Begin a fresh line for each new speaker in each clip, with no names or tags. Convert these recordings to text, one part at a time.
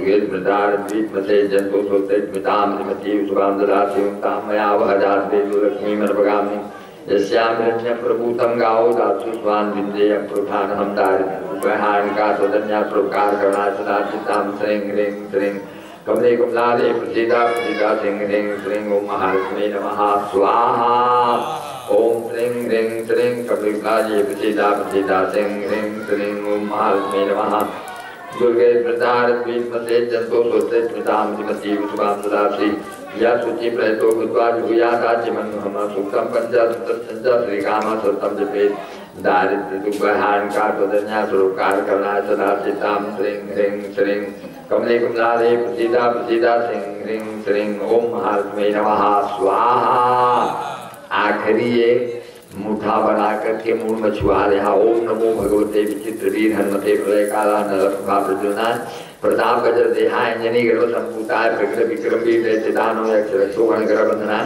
दुर्गेत मृदार द्वीपमते जंतु सोतेत्मिताम श्रीमती सुगाम ददाति ताम मया वहदाते लक्ष्मी मनपगामि यस्यामिरण्यं प्रभूतं गावो दासु स्वान् विन्देयं पुरुषानहं दारिद्र्यहानिका सदन्या स्वरूपकार करुणा सदा चित्तां श्रीं ह्रीं श्रीं कमले कमलाले प्रसीदा प्रसीदा श्रीं ह्रीं श्रीं ओम महालक्ष्मी नमः स्वाहा ओम श्रीं ह्रीं श्रीं कमले कमलाले प्रसीदा प्रसीदा श्रीं ह्रीं श्रीं ओम महालक्ष्मी नमः दुर्गे प्रदार द्वीपमते जंतो सोतेत्मितां श्रीमती विश्वां ददासि या शुचि प्रयतो भूत्वा जुहुयादाच्यमन्महम सूक्तं पंचाशतञ्च श्रीकामः सतं जपेत् दारिद्र्य दुःखहानिका सदन्या स्वरूपकार करुणा सदा चित्तां श्रीं ह्रीं श्रीं कमले कमलाले प्रसीदा प्रसीदा श्रीं ह्रीं श्रीं ओम महालक्ष्मी नमः स्वाहा। आखिरी ये मुठा बना करके मूल मछुआ रहा ओम नमो भगवते विचित्र वीर हनुमते प्रलय काला नरसुखा प्रज्वलनाय प्रताप गजर देहाय अंजनी गर्भ संपूताय प्रकृत विक्रम वीर चिदानो यक्षरक्षोगण गर्भबंधनाय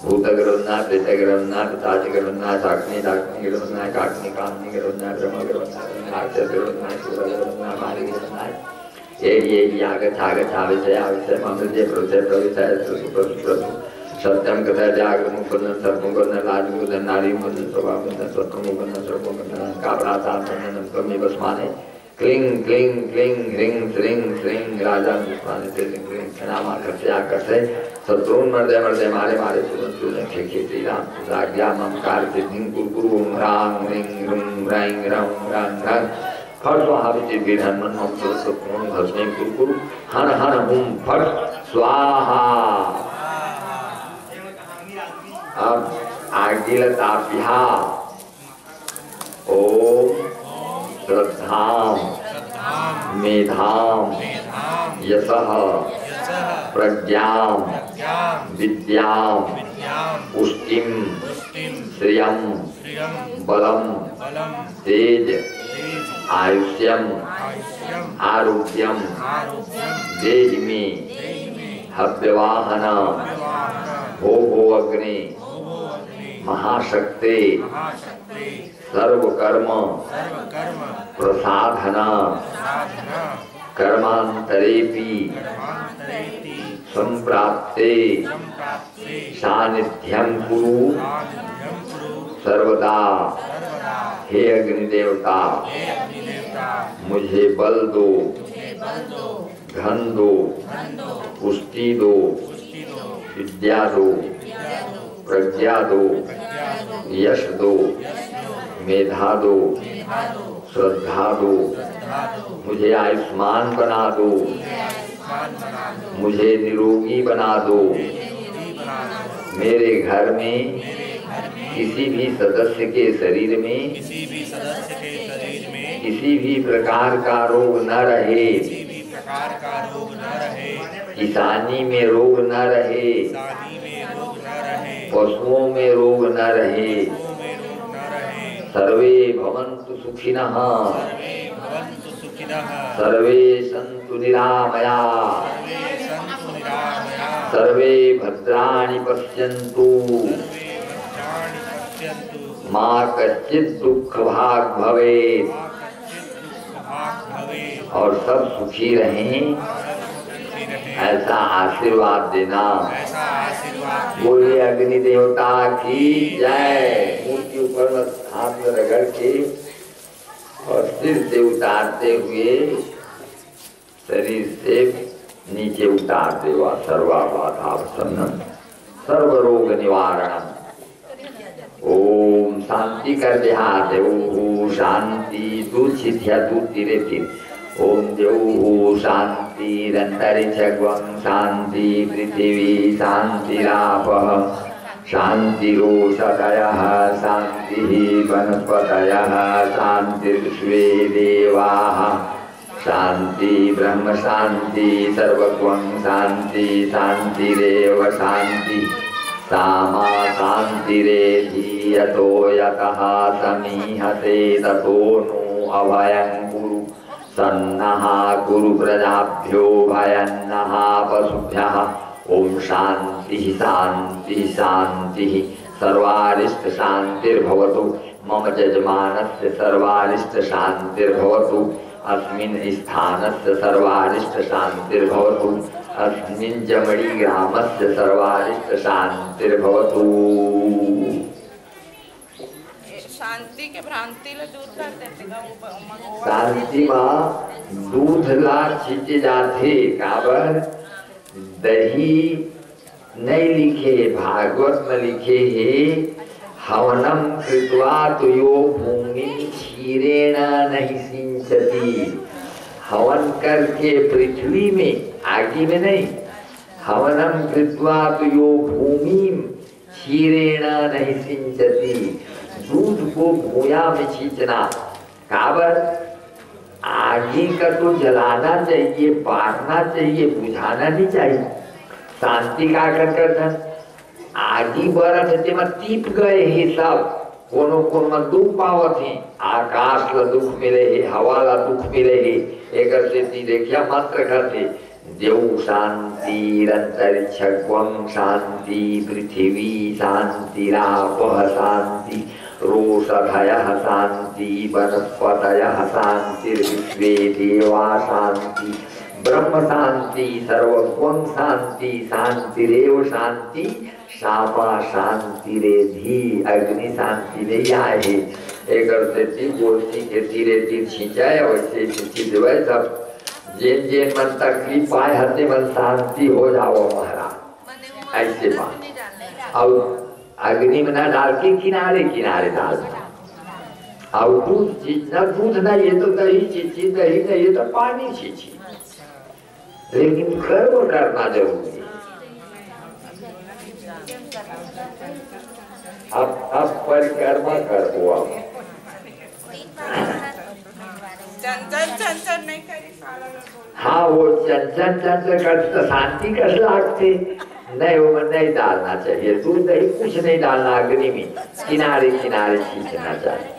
भूत गर्भबंधनाय प्रेत गर्भबंधनाय पिशाच गर्भबंधनाय साक्षिणी दाक्षिणी गर्भबंधनाय काक्षिणी कामनी गर्भबंधनाय ब्रह्म गर्भबंधनाय राक्षस गर्भबंधनाय सूर गर्भबंधनाय माली गर्भबंधनाय ये आगच्छाविषय ममृते प्रवृत्ते प्रविषय सत्यम कथा जागृत मुकुंदन सर्वमुकुंदन लाजमुकुंदन नारी मुकुंदन स्वभावमुकुंदन सत्वमुकुंदन सर्वमुकुंदन काबरातांतन कमी बसमाने क्लिंग क्लिंग क्लिंग ह्रीं श्रीं श्रीं राजा बसमाने क्लिंग क्लिंग क्षणामा करते आकर्षे शत्रुन मर्दे मर्दे मारे मारे सुरन सुरन खेखे श्री राम राज्ञा ममकार सिद्धिं कुरकुरु ओम ह्रां ह्रीं ह्रूं ह्रां ह्रां ह्रां ह्रां फट स्वाहा विचित वीर हनुमान मम सर्वसत्वं भस्में कुरकुरु हन हन हुम फट स्वाहा। अब आगिल ताप्या ओम श्रद्धाम मेधाम यशः प्रज्ञाम विद्याम पुष्टिम श्रियम बलम तेज आयुष्यम आरोग्यम देहि मे हव्यवाहन भो अग्नि महाशक्ति सर्वकर्म प्रसाधन कर्मांतरेपि संप्राप्ते सानिध्यं कुरु सर्वदा। हे अग्निदेवता मुझे बल दो, धन दो, पुष्टि दो, विद्या दो, प्रज्ञा दो, यश दो, मेधा दो, श्रद्धा दो, मुझे आयुष्मान बना दो, मुझे निरोगी बना दो, मेरे घर में किसी भी सदस्य के शरीर में किसी भी प्रकार का रोग न रहे, किसानी में रोग न रहे, पशुओं में रोग न रहे, सर्वे भवन्तु सुखिनः सर्वे सन्तु निरामयाः सर्वे भद्राणि पश्यन्तु मा कश्चित् दुःख भाग् भवेत्। और सब सुखी रहें ऐसा आशीर्वाद देना। बोलिए अग्नि देवता की जय। मुंह के ऊपर हाथ में रगड़ के और सिर से उतारते हुए शरीर से नीचे उतारते हुआ सर्वाबाधापशमनम सर्व रोग निवारणम। ओम शांति कर दे हाथ। ओम शांति दुच्छिध्या दूतिरेति। ओम देव शांतिरंतरिक्षं शांति पृथिवी शांतिरापः शांतिरोषधयः शांतिः वनस्पतयः शांतिर्विश्वे देवाः शांति ब्रह्म शांति सर्वगं शांति शांतिरेव शांति सामा शांतिरेधि यतो यतः समीहते ततो नो अभयं कुरु सन्नः कुरु प्रजाभ्यो भयन्नः पशुभ्यः। ओम शांति शांति शांति सर्वारिष्ट शांतिर्भवतु मम यजमानस्य सर्वारिष्ट शांतिर्भवतु अस्मिन् स्थानस्य सर्वारिष्ट शान्तिर्भवतु अस्मिन् जमड़ी ग्रामस्य सर्वारिष्ट शान्तिर्भवतु।
शांति के भ्रांति ला दूर कर देते का
शांति माँ दूध ला छिंचे जाते काबर दही नहीं लिखे भागवत में लिखे है हवनम कृत्वा तुयो भूमि क्षीरेण नहीं सिंचती। हवन करके पृथ्वी में आगे में नहीं, हवनम कृत्वा तुयो भूमि क्षीरेण नहीं सिंचती। दूध को भूया में छींचना काबर आगे का तो जलाना चाहिए, बांटना चाहिए, बुझाना नहीं चाहिए। शांति का करता आगे बरत थे में तीप गए ही सब कोनो में दुख पावत है। आकाश ला दुख मिले है, हवा ला दुख मिले है। एक स्थिति देखिया मंत्र करते देव शांति अंतरिक्षम शांति पृथ्वी शांति रापः शांति रोषधयः शांति वनस्पतयः शांतिर्विश्वे देवा शांति ब्रह्म शांति सर्वस्वं शांति शांतिरेव शांति शापा शांति रेधि। अग्नि शांति नहीं आए है। एक गोष्ठी के तीरे तीर खींचाए वैसे खींचवे सब जेन जेन मन तकलीफ पाए हते मन शांति हो जाओ महाराज ऐसे बात। और अग्नि में ना डाल के किनारे किनारे डाल और दूध चीजना दूध ना ये तो दही चीची दही नहीं ये तो पानी चीची लेकिन कर्म करना जरूरी है। अब परिक्रमा कर हुआ
चंचल नहीं करी।
हाँ वो चंचल कर तो शांति कर लागते नहीं, वो नहीं डालना चाहिए दूध दही कुछ नहीं डालना। अग्नि में किनारे किनारे खींचना चाहिए।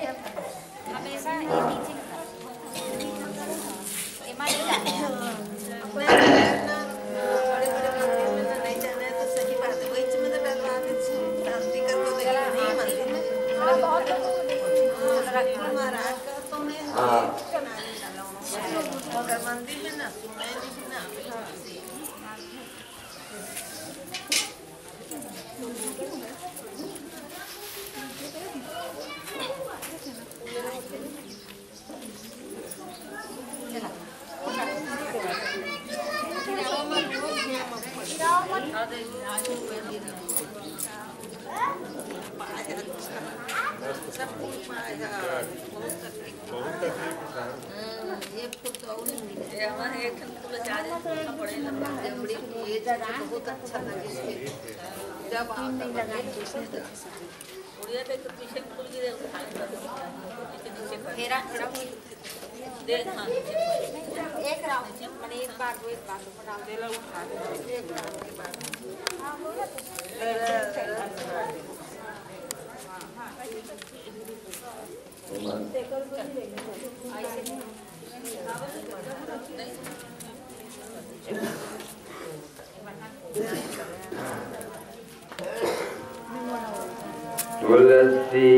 तुलसी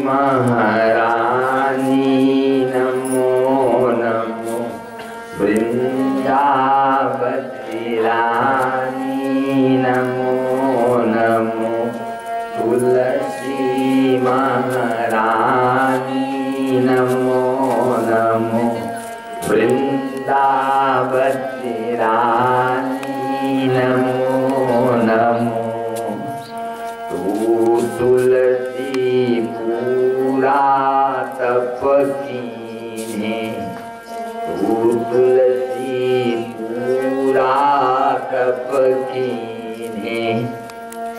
महारानी नमो नमो वृंदावती रानी नमो नमो तुलसी महारानी नमो नमो वृंदावती रानी नमो नमो तुलसी पूरा तप कीन्हे तुलसी पूरा तप कीन्हे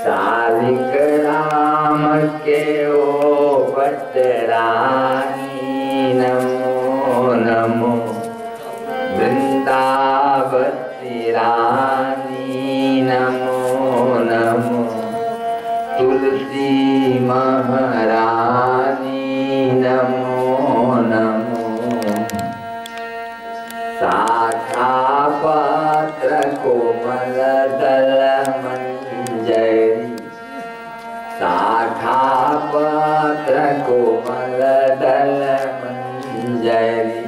सालिक राम के ओ पटरानी नमो नमो वृंदावती रानी नमो नमो तुलसी महारानी नमो नमो शाखा पत्र कोमल दल मंजरी शाखा पत्र कोमल दल मंजरी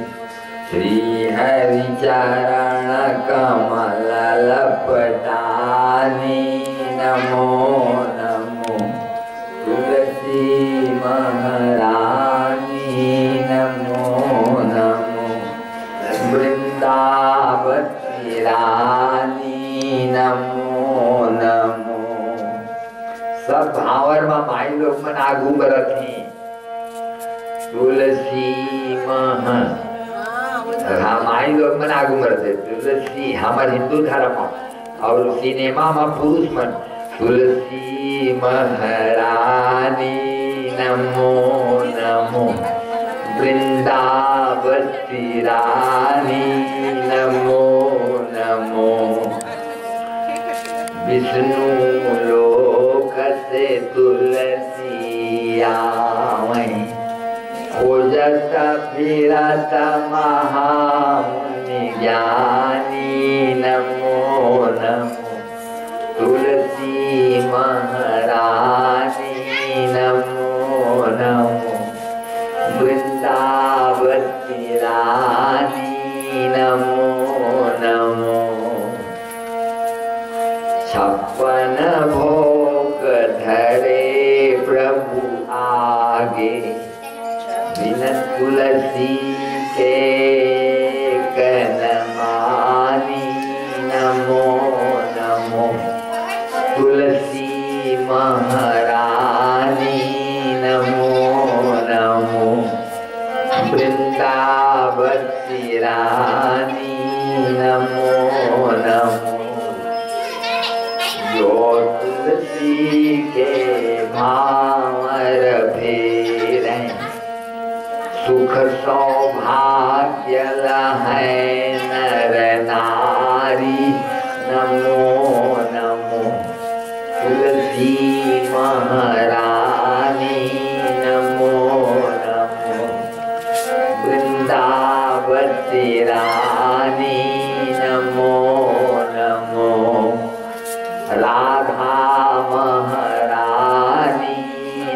श्री हरि चरण कमल लपटानी नमो नमो तुलसी महारानी नमो नमो वृंदावती रानी नमो नमो। सब भावर में माई लोग मन आगू में रखी तुलसी महा माई लोग मन आगू में रखे तुलसी हमार हिंदू धर्म और सिनेमा में पुरुष मन तुलसी महारानी नमो नमो वृंदावती रानी नमो नमो। विष्णु लोक से तुलसी आवे खोजत फिरत महामुनि ज्ञानी नमो नमो तुलसी महारानी नमो नमो वृंदावती रानी नमो नमो। 56 भोग धरे प्रभु आगे बिन तुलसी के कनमानी नमो नमो तुलसी महारानी नमो नमो वृंदावती रानी नमो नमो। जो तुलसी के भावर फेरे सुख सौभाग्य है नर नारी नमो नमो तुलसी महारानी नमो नमो वृंदावती रानी नमो नमो राधा महारानी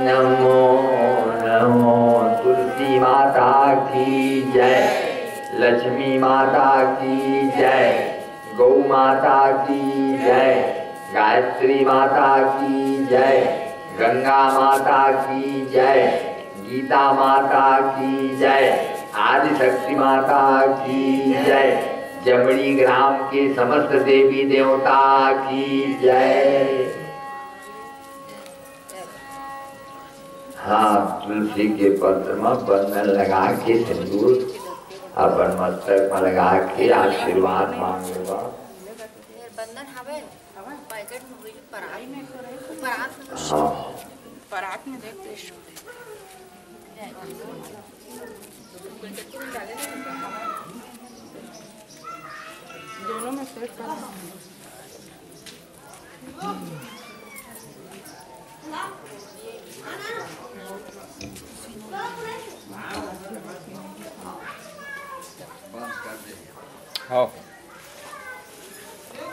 नमो नमो। तुलसी माता की जय, लक्ष्मी माता की जय, गौ माता की जय, गायत्री माता की जय, गंगा माता की जय, गीता माता की जय, आदि शक्ति माता की जय, जमड़ी ग्राम के समस्त देवी देवता की जय। हाँ, तुलसी के पत्र में बंधन लगा के सिंदूर अपन मस्तक में लगा के आशीर्वाद मांग लेगा। हाँ,
परात में देखते दोनों में सेट करना।
हाँ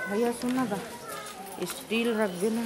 भैया सुनना था स्टील रख देना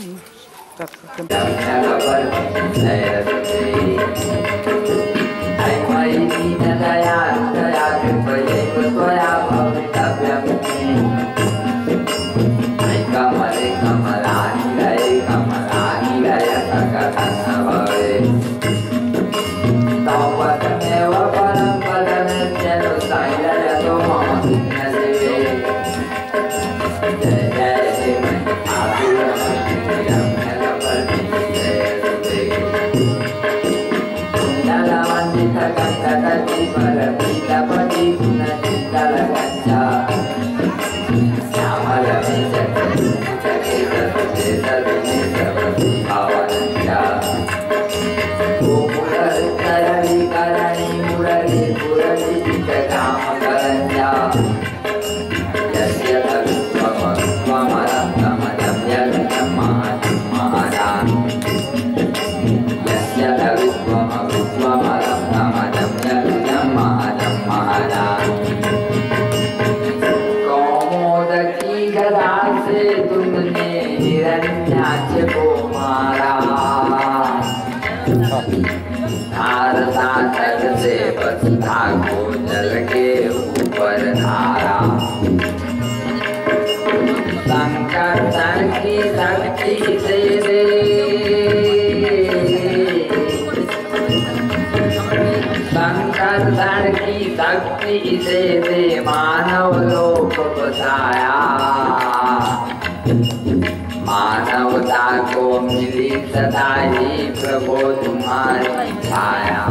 धार साधक से बसता को जल के सारा। संकर्षण की शक्ति से दे, संकर्षण की शक्ति से दे मानव लोक बसाया। मानवता को मिली सदा ही प्रभु तुम्हारी छाया।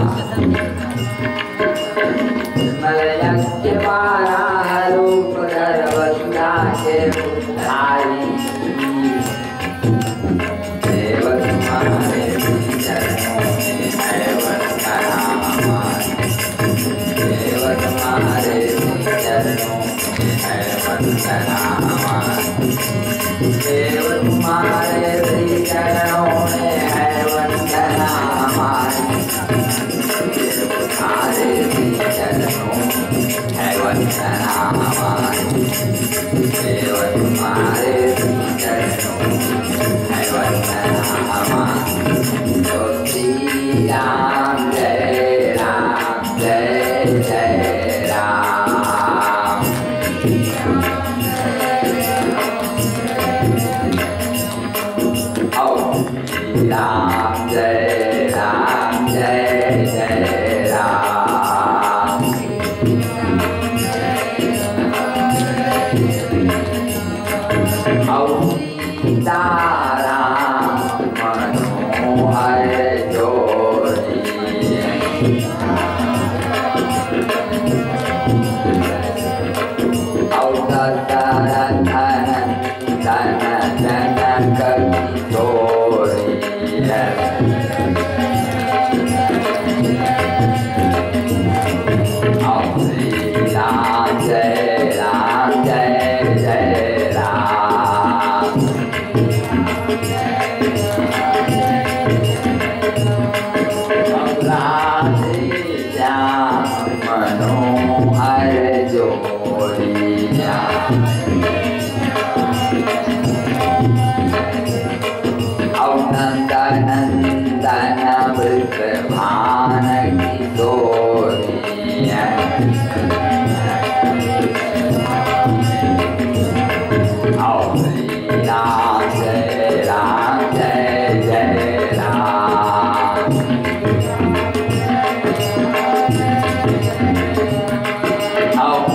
मलयज्ञ वाराह रूप धर वसुधा के उद्धारी। देव तुम्हारे चरणों में है वंदना हमारी। देव तुम्हारे चरणों में है वंदना हमारी। देव तुम्हारे श्री चरणों में है वंदना हमारी। देव तुम्हारे श्री चरणों में है वंदना हमारी। देव तुम्हारे श्री चरणों में है वंदना हमारी। तो श्री राम जय राम जय जय राम। राम जय राम जय जय राम। सीता राम मनोहर जोड़ी। दशरथ नंदन जनक किशोरी। श्री राम जय राम जय जय राम। राधे श्याम मनोहर जोड़िया। नंदन नंदन वृषभान किशोरी। श्री राम जय राम जय जय राम।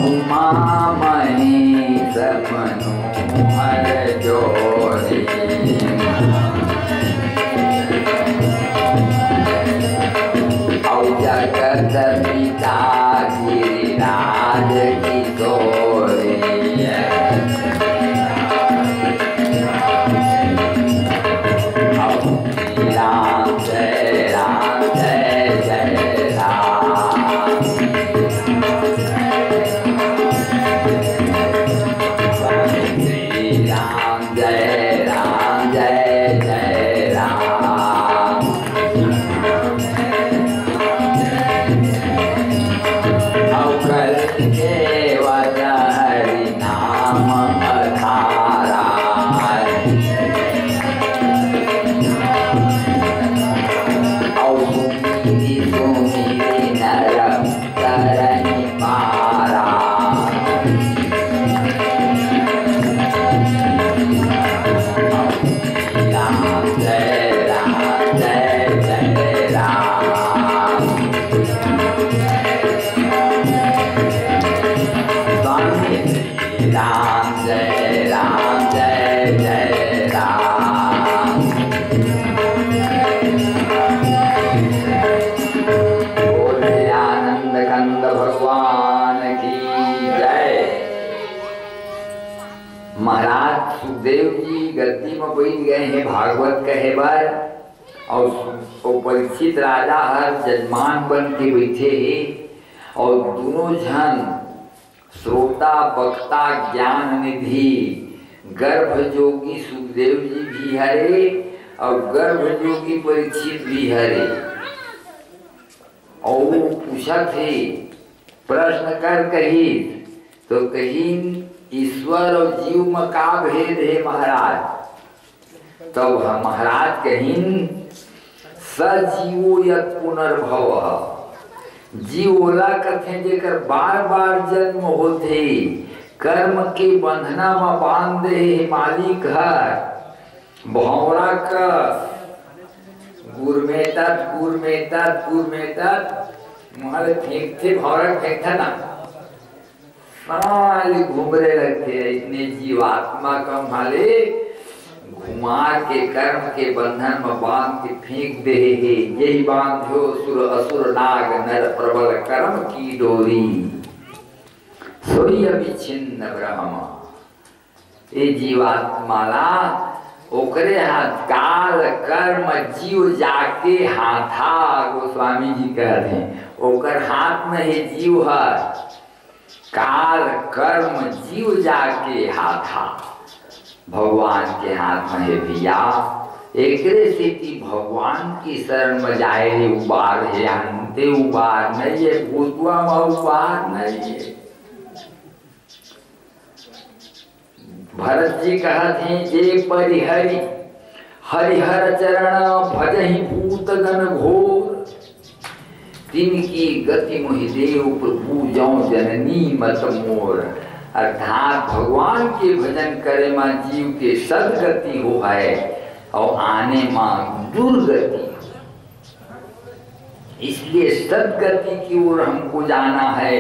उमा महेश मनोहर जोड़ी। जगत पिता गिरिराज किशोरी। राम जय राम जय जय राम। श्री राम जय राम जय जय राम। केवल हरि नाम अधारा। सुमिरि नर तरहि पारा। राम जय राम जय जय राम। राम जय राम जय जय राम। बोले आनंद कंद भगवान की जय। महाराज सुखदेव जी गद्दी में बैठ गए हैं भागवत कहे बार। और परीक्षित राजा हर जजमान बन के बैठे हैं। और दोनों जन श्रोता वक्ता ज्ञान निधि गर्भजोगी सुखदेव जी भी हरे और गर्भजोगी परीक्षित भी हरे। और वो पूछा थे प्रश्न कर कही तो कहीं ईश्वर और जीव में का भेद है महाराज। तो महाराज कहीं सजीवो यत् पुनर्भव।
जीव ओला कथे जेकर बार बार जन्म होते, कर्म के बंधना में बांध दे मालिक हर भौरा का गुरमेटत गुरमेटत गुरमेटत मुहल फेंकते, भौरा फेंकता ना साले घूमरे लगते। इतने जीवात्मा का माले घुमा के कर्म के बंधन में बांध के फेंक दे। यही बांधो सुर असुर नाग नर प्रबल कर्म की डोरी, सोई अभिच्छिन्न ब्रह्म। ये जीवात्माला ओकरे हाथ काल कर्म जीव जाके हाथा, गोस्वामी जी कहते हैं ओकर हाथ में ही जीव है, काल कर्म जीव जाके हाथा भगवान के हाथ में है भैया। एकरे से कि भगवान की शरण में जाए रे उबार है, अंते उबार नहीं है, भूतवा में उबार नहीं है। भरत जी कहते हैं जे परिहरि हरिहर चरण भजहि भूत गण घोर, तिनकी गति मोहि देव प्रभु जौ जननी मत मोर। अर्थात भगवान के भजन करे में जीव के सदगति हो है और आने में दुर्गति। इसलिए सदगति की ओर हमको जाना है।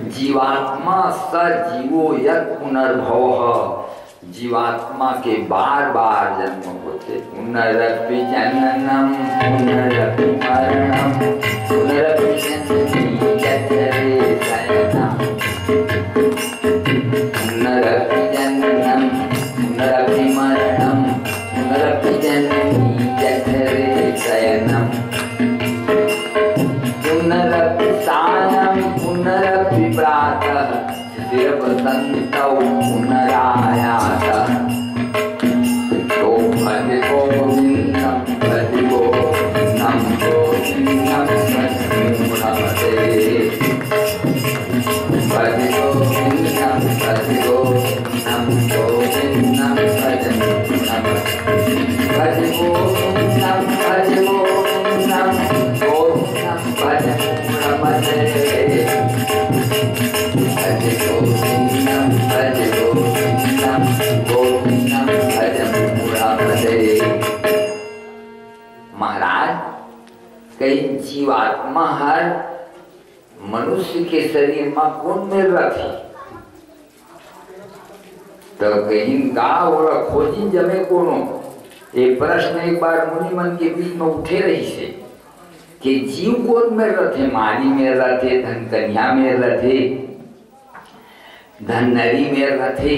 जीवात्मा सजीवो यत् पुनर्भव, जीवात्मा के बार बार जन्म होते। पुनरपि जननम पुनरपि मरणम पुनरपि जननी जठरे शयनम, पुनरपि जननम पुनरपि मरणम पुनरपि जननी जठरे शयनम, पुनरपि सायं पुनरपि प्रातः चिरवसन्तौ पुनरायातः। तो भज गोविन्दं भज गोविन्दं गोविन्दं भज मूढमते, भज गोविन्दं भज गोविन्दं गोविन्दं भज मूढमते, भज गोविन्दं भज गोविन्दं गोविन्दं भज मूढमते, भज गोविन्दं भज गोविन्दं गोविन्दं भज मूढमते। महाराज कई जीवात्मा हर मनुष्य के शरीर में कौन मिल रही तो कहीं गाँव और खोजी जमे कोनो। ये प्रश्न एक बार मुनि मन के बीच में उठे रही से कि जीव कौन मिल रहे, मारी मिल रहे, धन कन्या मिल रहे, धन नरी मिल रहे।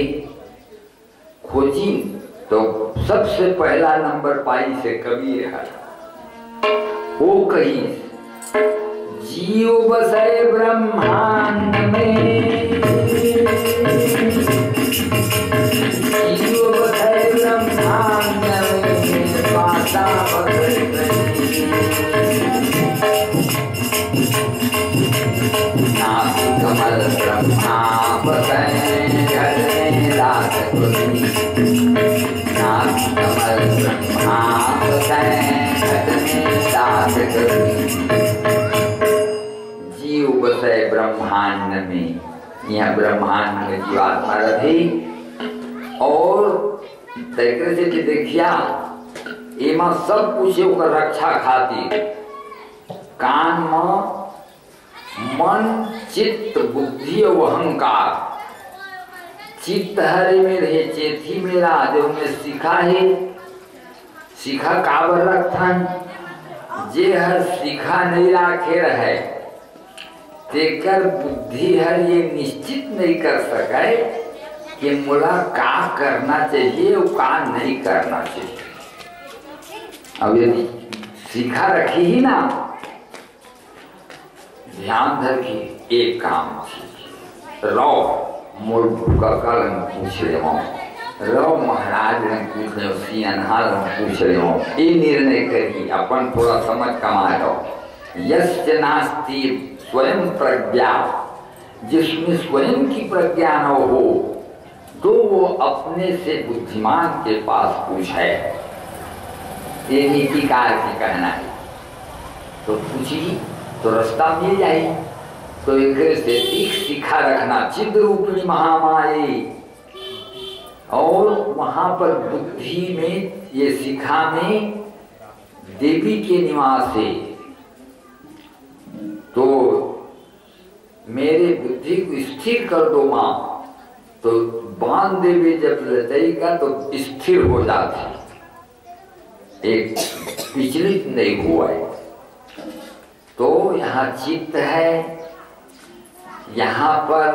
खोजी तो सबसे पहला नंबर पाई से कबीर है। वो कही जीव बसे ब्रह्मांड में, जीव बसे ब्रह्मांड में, माता नाथ कमल ब्रह्मा बसे घर में रात गुरी, नाथ कमल ब्रह्मा बसे घर में रात गुरी। जीव बसे ब्रह्मांड में, यह ब्रह्मांड में जीवात्मा रही। और तरीके से कि देखिया एमा सब कुछ ओकर रक्षा खातिर कान में मन चित्त बुद्धि और अहंकार, चित्त हरे में रहे चेथी मेरा जो में सीखा है, सीखा काबर रखथन जे हर सीखा नहीं राखे रहे तेकर बुद्धि हर ये निश्चित नहीं कर सके कि मुला का करना चाहिए और का नहीं करना चाहिए। अब यदि सीखा रखी ही ना, ध्यान धर के एक काम रो मोर का कल पूछ रहे हो, रो महाराज ने पूछ रहे हो, सियानहाल पूछ रहे हो, ये निर्णय करी अपन थोड़ा समझ कमा लो। यस्य नास्ति स्वयं प्रज्ञा, जिसमें स्वयं की प्रज्ञा न हो तो वो अपने से बुद्धिमान के पास पूछे। ये नीतिकार की कहना है। तो पूछी तो रास्ता मिल जाए। तो एक से सीखा रखना चिद रूपिणी महामाई, और वहां पर बुद्धि में ये शिखा में देवी के निवास है। तो मेरे बुद्धि को स्थिर कर दो माँ, तो बांध देवी जब लचेगा तो स्थिर हो जाती, एक विचलित नहीं हुआ है। तो यहाँ चित्त है, यहाँ पर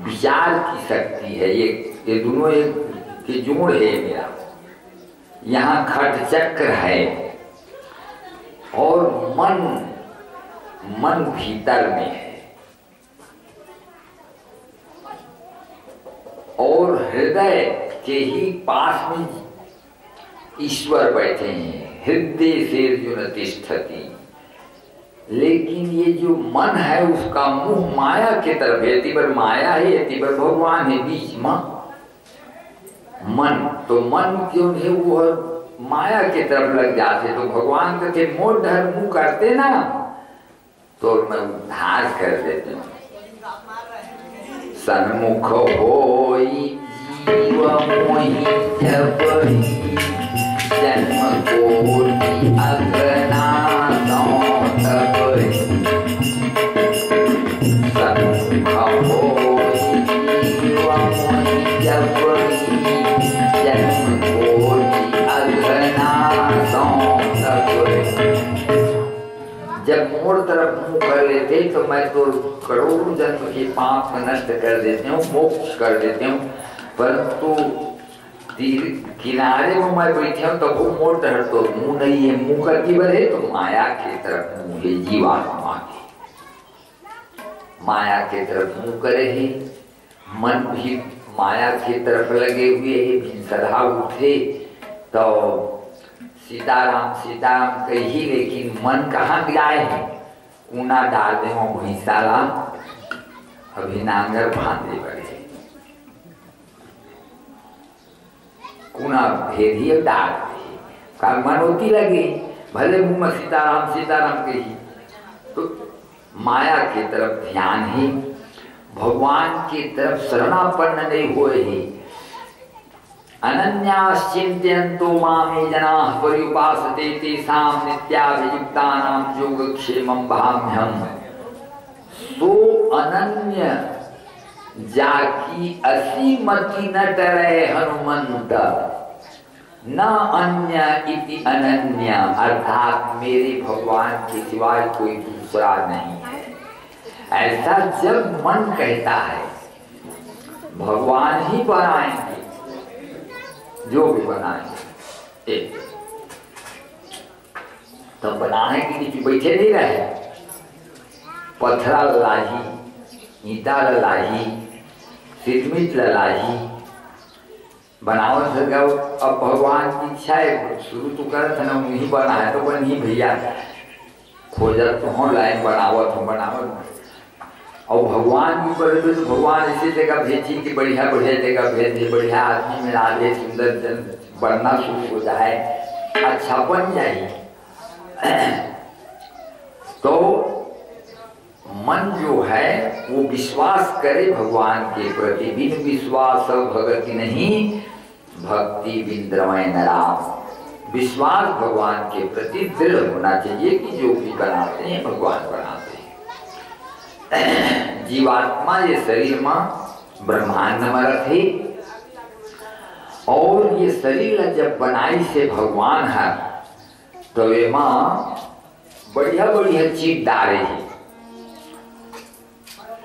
विचार की शक्ति है, ये दोनों एक के जोड़ है मेरा। यहाँ खट चक्र है और मन भीतर में है, और हृदय के ही पास में ईश्वर बैठे हैं। हृदय से जो न तिष्ठति, लेकिन ये जो मन है उसका मुंह माया के तरफ है। तिबर माया है, तिबर भगवान है बीच में। मन तो मन क्यों है वो माया के तरफ लग जाते, तो भगवान कहते मोड़ धर मुंह करते ना, तो मैं उद्धार कर देते हूँ। सन्मुख होई जीव मोहि जबहि, जन्म कोटि अग्रनाशो तबहि। सन्मुख होई जीव मोहि जबहि, जन्म कोटि अग्रनाशो तबहि। जब मोड़ तरफ मुंह कर लेते तो मैं तो करोड़ों जन्म के पाप को नष्ट कर देते हूँ, मोक्ष कर देते हूँ। परंतु तीर किनारे में मैं बैठे हूँ तो वो मोड़ तरफ तो मुंह नहीं है, मुंह कर की बढ़े तो माया की तरफ मुंह है, जीवात्मा की माया की तरफ मुंह करे है। मन भी माया की तरफ लगे हुए है। भिनसरा उठे तो सीताराम सीताराम कही, लेकिन मन कहाँ जाए है? ऊना डाल दे भैंसाला, अभी नांगर बांधे बड़े कूना भेदिए डाल दे, का मनोती लगे भले मुंह में सीताराम सीताराम कही। तो माया की तरफ ध्यान है, भगवान की तरफ शरणापन्न नहीं हुए है। अनन्याश्चिन्तयन्तो मामे जनाः पर्युपासते तेषां नित्याभियुक्तानां योगक्षेमं वहाम्यहम्। सो अनन्य जाकी असीमति न डरे हनुमंत, न अन्य इति अनन्य, अर्थात मेरे भगवान के सिवाय कोई दूसरा नहीं है। ऐसा जब मन कहता है भगवान ही बनाएंगे, जो भी बनाएंगे एक तो बनाने के लिए बैठे नहीं रहे। पत्थरा लाही, ईटा लाही, सिरमिट लाही, बनावट लगा। अब भगवान की इच्छा है, शुरू तो कर था ना नहीं बना है तो बन ही भैया खोजा तो हो लाइन बनावट हो बनावट। और भगवान भी करे तो भगवान ऐसी जगह भेजी कि बढ़िया बढ़िया जगह भेजे, बढ़िया आदमी मिला दे, सुंदर जन बढ़ना शुरू हो जाए, अच्छा बन जाए। तो मन जो है वो विश्वास करे भगवान के प्रति। बिन विश्वास भगति नहीं, भक्ति बिन द्रवय नराम। विश्वास भगवान के प्रति दृढ़ होना चाहिए कि जो भी बनाते हैं भगवान बनाते हैं। जीवात्मा ये शरीर में ब्रह्मांड में रखे, और ये शरीर जब बनाई से भगवान है तो ये माँ बढ़िया बढ़िया चीज डाले है।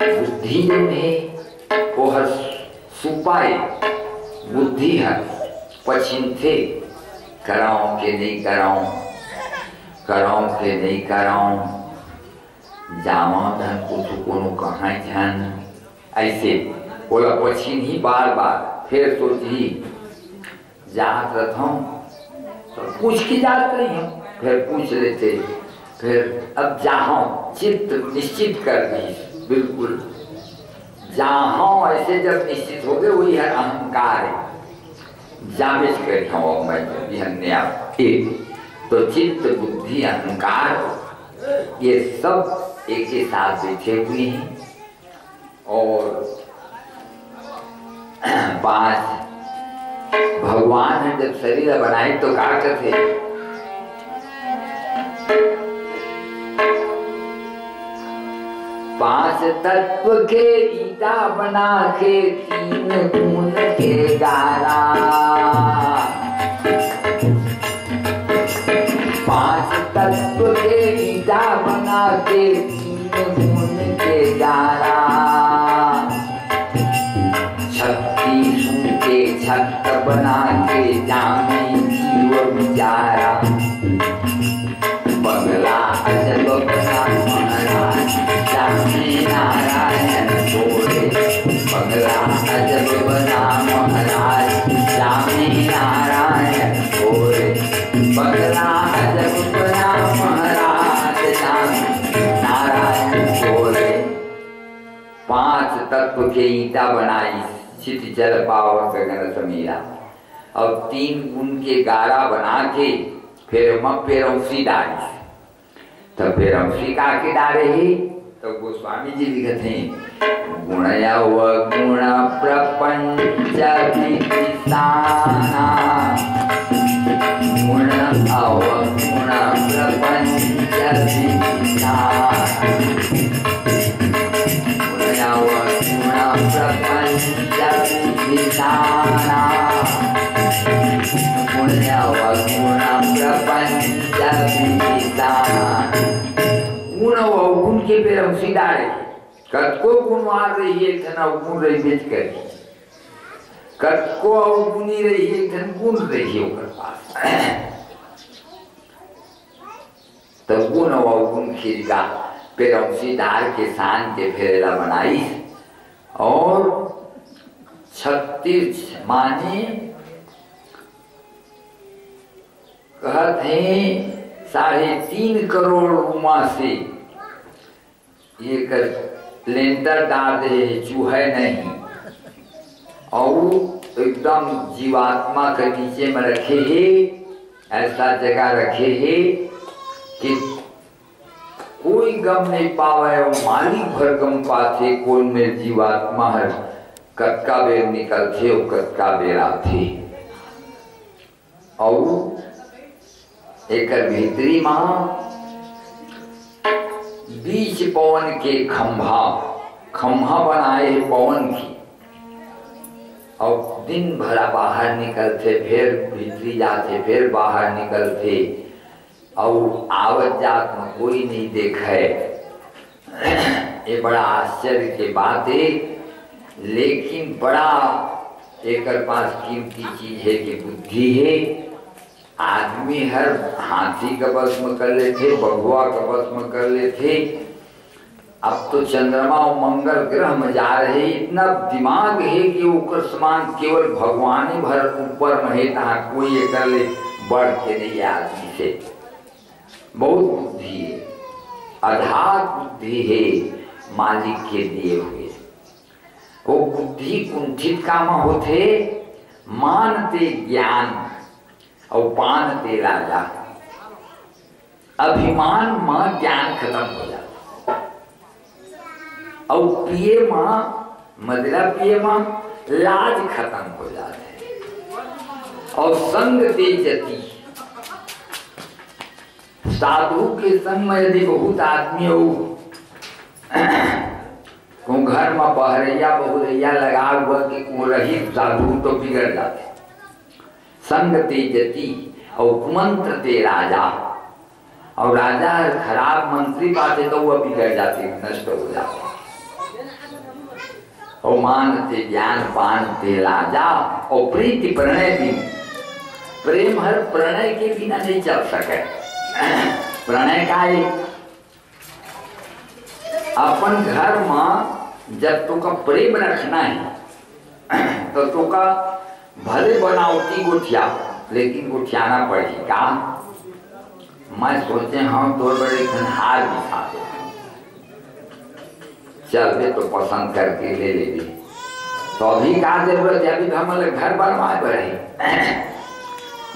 बुद्धि जो है वो है सुपाए, बुद्धि है पछिनते, कराओ के नहीं कराओ, कराओ के नहीं कराओ, जावा धन कुछ कोनो कहाँ ध्यान, ऐसे बोला पछिन ही बार बार। फिर सोची जात रहता हूँ तो पूछ की जात नहीं हूँ, फिर पूछ लेते, फिर अब जहाँ चित्त निश्चित कर दी बिल्कुल, जहाँ ऐसे जब निश्चित हो गए वही है अहंकार है। जावेज कर मैं तो चित्त बुद्धि अहंकार ये सब एक ही साथ बैठे हुए हैं और 5 भगवान ने जब शरीर बनाए तो क्या करते, 5 तत्व के ईटा बना के 3 गुण के गारा, 5 तत्व के ईटा बना के 3 गुण के गारा, 36 के छत्र बना के जामे जीव विचारा, बंगला अजब बना महाराज जामे नारायण बोले, बंगला अजब बना महाराज जामे नारायण बोले, बंगला अजब बना महाराज जामे नारायण बोले। 5 तत्व के ईटा बनाई चित जल पावर गगन समीरा, अब 3 गुण के गारा बना के फिर पेरौसी डाली, तब पेरौसी का के डाले ही तो गोस्वामी जी लिखते हैं, गुणया व गुण प्रपंच विदिताना, गुण अव गुण प्रपंच विदिताना, गुणया व गुण प्रपंच विदिताना, गुणया व गुण प्रपंच विदिताना। गुण अवगुण के पेरौसी डाले, कतको गुण मार रही है धन अवगुण रही बेच कर, कतको अवगुणी रही है धन गुण रही है ओकर पास, तो गुण अवगुण खिरका पेरौसी डाल के सान के फेरेला बनाई और 36 माने कहते हैं 3.5 करोड़ रुमा से ये कर लेंटर डाल दे, चूहे नहीं, और एकदम जीवात्मा के नीचे में रखे है, ऐसा जगह रखे है कि कोई गम नहीं पावे और मालिक भर गम पाते, कोई में जीवात्मा है कतका बेर निकलते और कतका बेर आते, और एक भीतरी माँ 20 पवन के खंभा बनाए पवन की, और दिन भरा बाहर निकलते, फिर भीतरी जाते, फिर बाहर निकलते, और आवत जात में कोई नहीं देखे। ये बड़ा आश्चर्य की बात है, लेकिन बड़ा एक पास कीमती चीज है कि बुद्धि है। आदमी हर हाथी का बस में कर लेते, बगुआ का बस में कर लेते, अब तो चंद्रमा और मंगल ग्रह में जा रहे, इतना दिमाग है कि ऊपर समान केवल भगवान ही भर ऊपर में है, तहाँ कोई ये कर ले बढ़ के नहीं आदमी से। बहुत बुद्धि है, अधात बुद्धि है मालिक के दिए हुए। वो बुद्धि कुंठित काम होते, मानते ज्ञान और पानते राजा। अभिमान मां ज्ञान खत्म हो जाता, और पिए मां मदिरा पिए मां लाज खत्म हो जाते, और संग दे जती। साधु के संग में यदि बहुत आदमी हो को घर में पहरैया बहुरैया लगा हुआ कि को रही साधु तो बिगड़ जाते। संग तेजती और कुमंत्र ते राजा, और राजा खराब मंत्री पाते तो वह बिगड़ जाते, नष्ट हो जाते। और मानते ज्ञान पानते राजा, और प्रीति प्रणय भी, प्रेम हर प्रणय के बिना नहीं चल सके। प्रणय का अपन घर में जब तो का प्रेम रखना है तो का भले बनावटी गुठिया, लेकिन गुठियाना पड़ेगी का। मैं सोचे हम तो बड़े हार बिछा दे, चलते तो पसंद करके ले ले भी, तो अभी का जरूरत है, अभी हम घर बनवाए बढ़े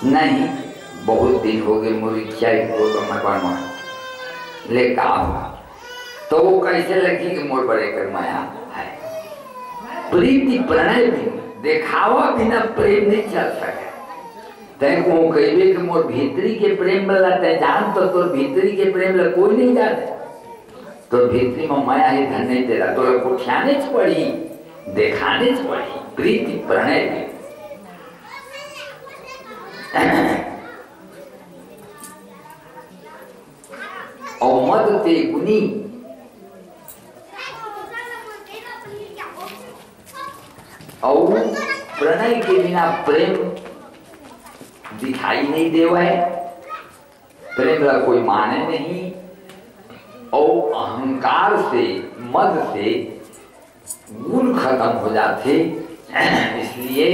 नहीं। बहुत दिन हो गए मुझे इच्छा को तो मैं बनवा ले का, तो तो वो कैसे लगी कि मोर बड़े कर माया है। प्रीति प्रणय भी देखावा बिना प्रेम नहीं चल सके। तय को कहबे कि मोर भीतरी के प्रेम वाला तय जान तो तोर भीतरी के प्रेम ला कोई नहीं जाने। तो भीतरी में माया ही धन नहीं तेरा तो उठाने च पड़ी देखाने च पड़ी प्रीति प्रणय भी। और मद ते गुनी और प्रणय के बिना प्रेम दिखाई नहीं देवा है। प्रेम का कोई माने नहीं। और अहंकार से मद से गुण खत्म हो जाते। इसलिए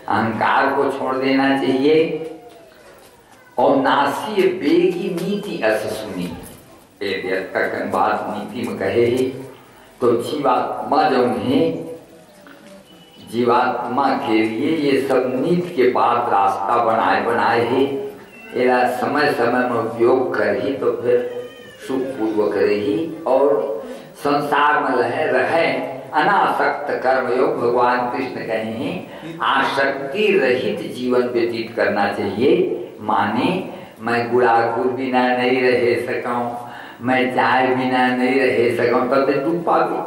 अहंकार को छोड़ देना चाहिए। और नासिय बेगी नीति अस सुनी बात नीति में कहे ही तो जीवात्मा जो है जीवात्मा के लिए ये सब नीति के बाद रास्ता बनाए ही एरा समय समय में उपयोग कर ही तो फिर सुख पूर्वक रही और संसार में रहे अनासक्त कर्मयोग। भगवान कृष्ण कहे हैं आसक्ति रहित जीवन व्यतीत करना चाहिए। माने मैं गुड़ागुड़ बिना नहीं रह सकूं, मैं चाय बिना नहीं रह सकूं, तब तो डूब पाओगे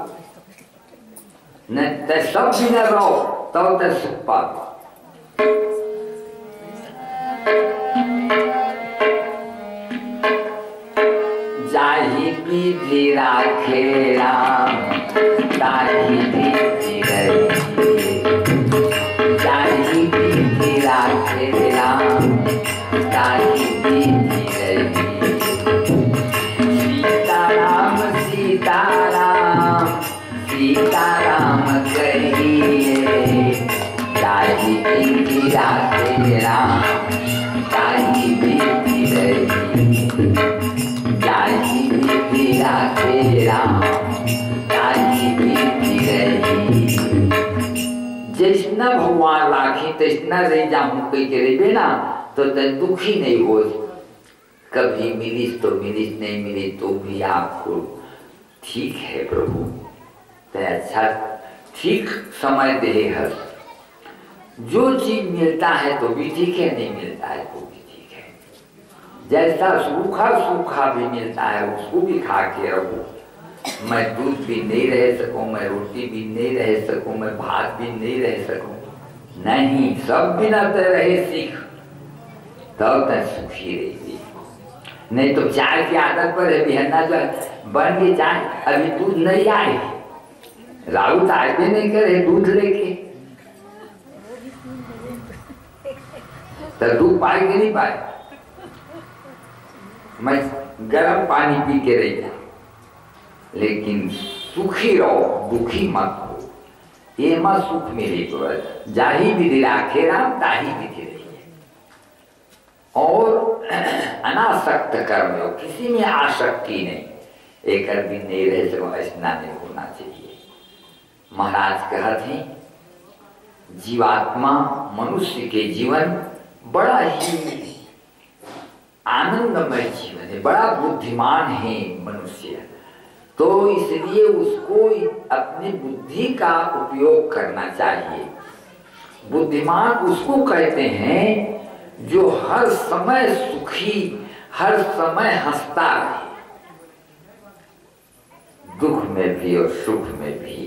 न। ते सब बिना रहो तब तो सुख पाओगे। जाहि विधि राखे राम ताहि विधि रही। जाहि विधि राखे राम ताहि विधि रही। सीताराम सीताराम सीताराम कहिए। ताहि विधि राखे राम ताहि विधि रही। ताहि विधि राखे राम ताहि विधि रही। जैसना भगवान राखी तैसना रह जाऊं कही के रेबे ना तो तन दुखी नहीं हो। कभी मिलिस तो मिलिस, नहीं मिली तो भी आपको ठीक है प्रभु तो अच्छा ठीक समय दे हर। जो चीज मिलता है तो भी ठीक है, नहीं मिलता है तो भी ठीक है। जैसा सूखा सूखा भी मिलता है उसको भी खा के रहो। मैं दूध भी नहीं रह सकूं, मैं रोटी भी नहीं रह सकूं, मैं भात भी नहीं रह सकूं, नहीं सब बिना तो रहे सीख तब तक सुखी रहेगी। नहीं तो चाय की आदत पर है बिहन्ना जो बन के चाय अभी दूध नहीं आए राउत आए भी नहीं करे दूध लेके तो दूध पाए कि नहीं पाए। मैं गर्म पानी पी के रही था लेकिन सुखी रहो दुखी मत हो। ये मत सुख मिले तो जाहि विधि राखे राम ताहि विधि रही। और अनासक्त कर्म हो, किसी में आसक्ति नहीं। एक भी नहीं रह सको ऐसा नहीं होना चाहिए। महाराज कहते हैं जीवात्मा मनुष्य के जीवन बड़ा ही आनंदमय जीवन है, बड़ा बुद्धिमान है मनुष्य। तो इसलिए उसको अपनी बुद्धि का उपयोग करना चाहिए। बुद्धिमान उसको कहते हैं जो हर समय सुखी हर समय हंसता रहे, दुख में भी और सुख में भी।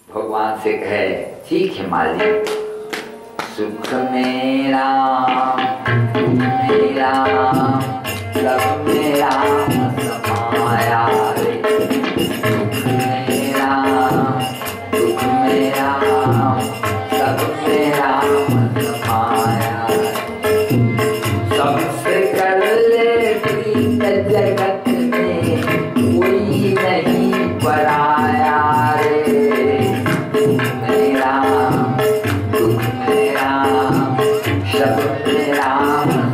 भगवान से कहे ठीक है मालिक सुख मेरा दुख मेरा सब मेरा समाया रे। दुख मेरा दुख मेरा सब मेरा समाया रे। सबसे कर ले प्रीत जगत में कोई नहीं पराया रे। दुख मेरा दुख मेरा सब मेरा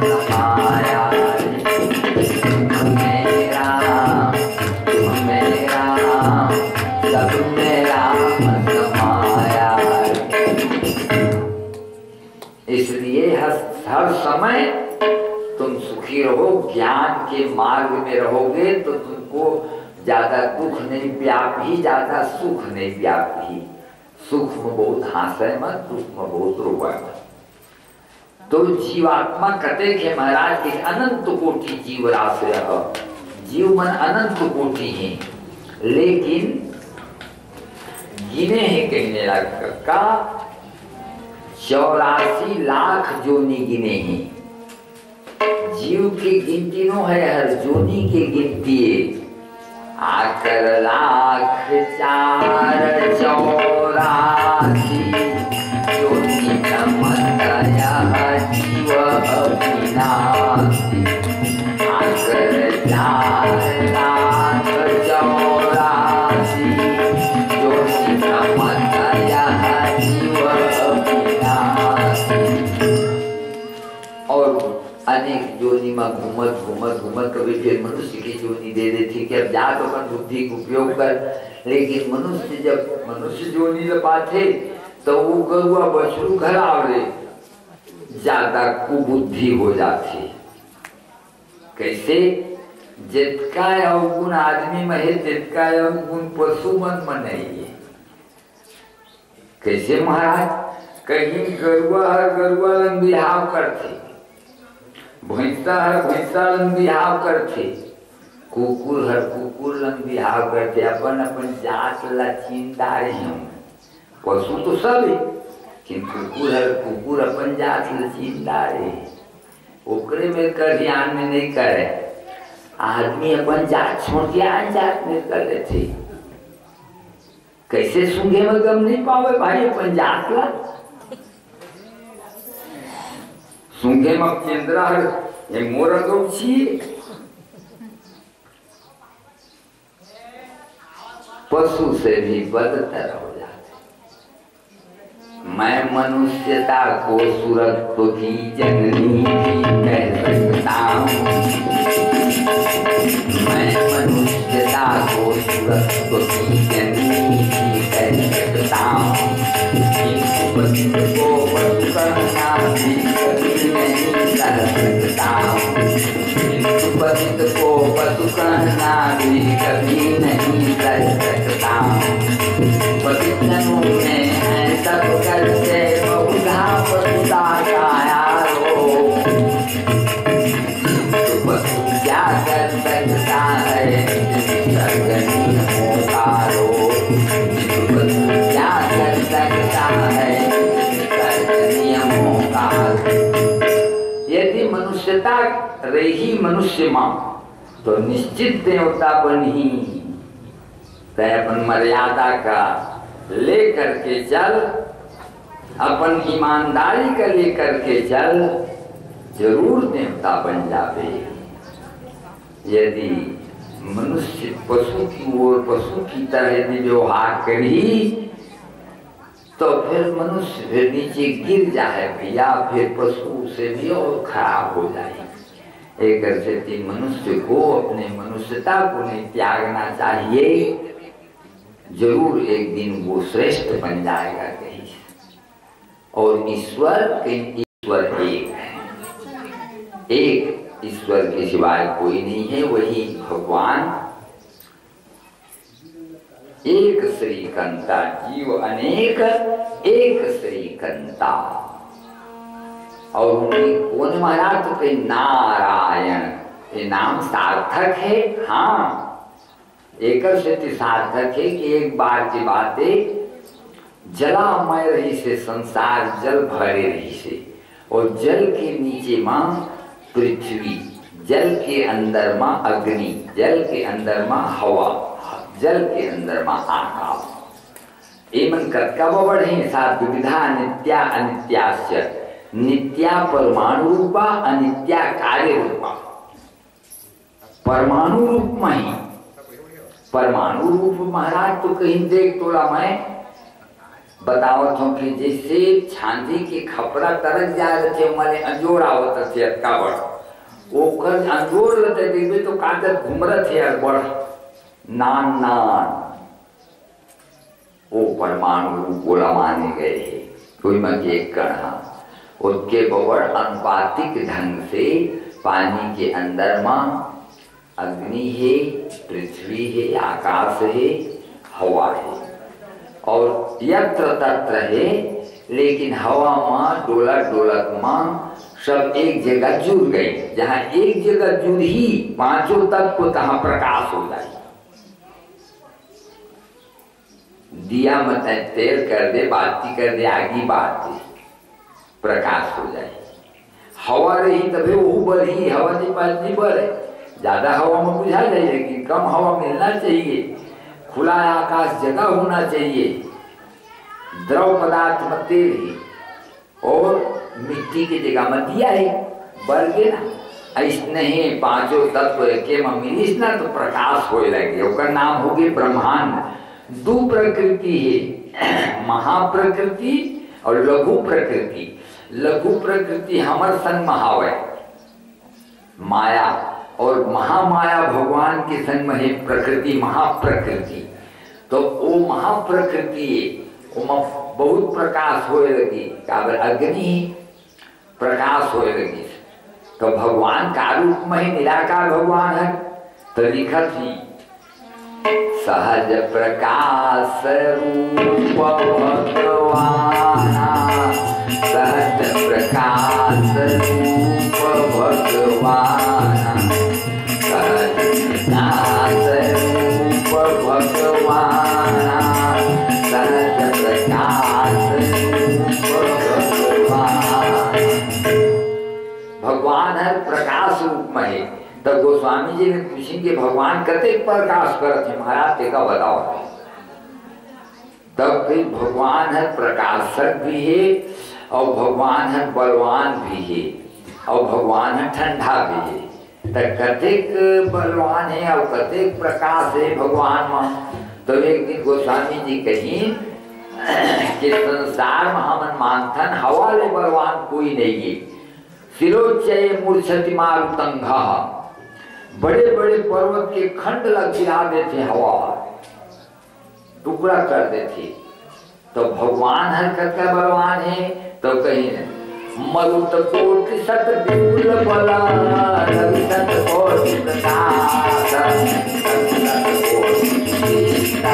समाया रे। दुख मेरा सब मेरा समाया रे। इसलिए हर समय तुम सुखी रहो, ज्ञान के मार्ग में रहोगे तो तुमको ज्यादा दुख नहीं व्याप ही, ज्यादा सुख नहीं व्याप ही। सुख में बहुत हासे मत, दुख में बहुत रोवा मत। तो जीवात्मा कते के महाराज के अनंत कोटि जीव राशि, जीव मन अनंत कोटि है, लेकिन गिने हैं कहने लगा का 84 लाख जोनी गिने हैं। जीव की गिनती नो है, हर जोनी की गिनती है। आकर लाख 484 जोनी तमतया जीव अविनाशी। आकर 4 लाख 84 जोनी तमतया जीव अविनाशी। और अनेक जोनी में घूमत कभी फिर मनुष्य की जोनी दे देती कि अब जा तो अपन बुद्धि का उपयोग कर। लेकिन मनुष्य जब मनुष्य जोनी लपाते तो वो गरुआ बछरू घर आवरे ज्यादा कुबुद्धि हो जाती। कैसे? जितका अवगुण आदमी में है तितका अवगुण पशु मन में नहीं है। कैसे महाराज? कहीं गरुआ हर गरुआ लंग बिहाव करते, भैंसा हर भैंसा लंग बिहाव करते, कुकुर हर कुकुर लंग बिहाव करते। अपन अपन जात लचीनदार हैं। पशु तो सब है, लेकिन कुकुर हर कुकुर अपन जात लचीनदार है। ओकरे में कर ध्यान में नहीं करे। आदमी अपन जात छोड़ के आन जात में कर लेते। कैसे सूंघे में गम नहीं पावे भाई अपन जात ला। सूंघे में केंद्रा ये मोर गौछी पशु से भी बदतर हो जाते। मैं मनुष्यता को सुरत्व की जननी भी कह सकता हूँ। मैं मनुष्यता को सुरत्व की जननी भी कह सकता हूँ। पतित को पशु कहना भी कभी नहीं कर सकता हूँ। पतित को पशु कहना भी कभी नहीं कर सकता हूँ। पतित जनों में है सब करते बहुधा पशुता का आरोप। पशु क्या कर सकता है सर्गनी होकारो। पशु क्या कर सकता है नियमों का। यदि मनुष्यता रही मनुष्य मां तो निश्चित देवता बनी। तय अपन मर्यादा का लेकर के चल, अपन ईमानदारी का लेकर के चल, जरूर देवता बन जावे। यदि मनुष्य पशु की ओर पशु की तरह यदि व्यवहार करी तो फिर मनुष्य फिर नीचे गिर जाए भैया, फिर पशु से भी और खराब हो जाए। एक स्थिति मनुष्य को अपने मनुष्यता को नहीं त्यागना चाहिए। जरूर एक दिन वो श्रेष्ठ बन जाएगा कहीं। और ईश्वर ईश्वर एक है, एक ईश्वर के सिवाय कोई नहीं है, वही भगवान। एक श्रीकंता जीव अनेक, एक श्रीकंता। और उनकी कौन महाराज? तो कहीं नारायण, ये नाम सार्थक है। हाँ, एक स्थिति सार्थक है कि एक बार की बातें जलामय रही से संसार जल भरे रही से, और जल के नीचे मां पृथ्वी, जल के अंदर मां अग्नि, जल के अंदर मां हवा, जल के अंदर मां आकाश। एमन कब बढ़े सात विविधा नित्या अनित्याश्च। नित्या परमाणु रूपा, अनित्या कार्य रूपा। परमाणु रूप में ही, परमाणु रूप महाराज तो कहीं देख तोड़ा मैं बतावत हूँ कि जैसे छांदी के खपड़ा तरक जा रहे थे, हमारे अंजोर आवत थे अटका बड़, वो कर अंजोर लेते देखे तो कागज घूम रहे थे अकबड़ नान नान। वो परमाणु रूप बोला माने गए है। कोई मत एक कणा उसके बवड़ अनुपातिक ढंग से पानी के अंदर मां अग्नि है, पृथ्वी है, आकाश है, हवा है और यत्र तत्र है। लेकिन हवा मां डोलत डोलत मां सब एक जगह जुड़ गई। जहां एक जगह जुड़ ही पांचों तत्व तहां प्रकाश हो जाए। दिया मत तेल कर दे, बाती कर दे, आगी बात दे, प्रकाश हो जाए। हवा रही तभी वो बढ़ी, हवा नहीं बढ़ी बढ़े। ज्यादा हवा में बुझा जाए, लेकिन कम हवा मिलना चाहिए। खुला आकाश जगह होना चाहिए। द्रव पदार्थ में तेल है और मिट्टी की जगह में दिया है, बढ़ गए ना। ऐसने ही पांचों तत्व के में मिलिस ना तो प्रकाश होए लगे। उसका नाम हो गए ब्रह्मांड। दो प्रकृति है, महाप्रकृति और लघु प्रकृति। लघु प्रकृति हमर संग महावय माया और महामाया भगवान के संग में है प्रकृति, महाप्रकृति। तो वो महाप्रकृति बहुत प्रकाश होए लगी। काबर अग्नि प्रकाश होए लगी। तो भगवान का रूप में ही निराकार भगवान है। तो लिखा थी सहज प्रकाश रूप भगवान, सहज प्रकाश रूप भगवान, सहज प्रकाश रूप भगवान, सहज प्रकाश रूप भगवान। भगवान है प्रकाश रूप में है। तो गोस्वामी जी ने पूछेंगे भगवान कते प्रकाश करते हैं महाराज, तेका बताओ। तब फिर भगवान है प्रकाशक भी है और भगवान है बलवान भी है और भगवान है ठंडा भी है। तो कतेक बलवान है और कतेक प्रकाश है भगवान में। तो एक दिन गोस्वामी जी कहीं कि संसार में हम मानथन हवा ले बलवान कोई नहीं है। सिरोच्चय मूर्छति मारुतंगा, बड़े बड़े पर्वत के खंड लग गिरा देते, हवा टुकड़ा कर देते। तो भगवान हरकत का बलवान है। तो कहीं मरुत कोटि सत विपुल बला, रवि सत कोटि प्रकाश, रवि सत कोटि शीतला,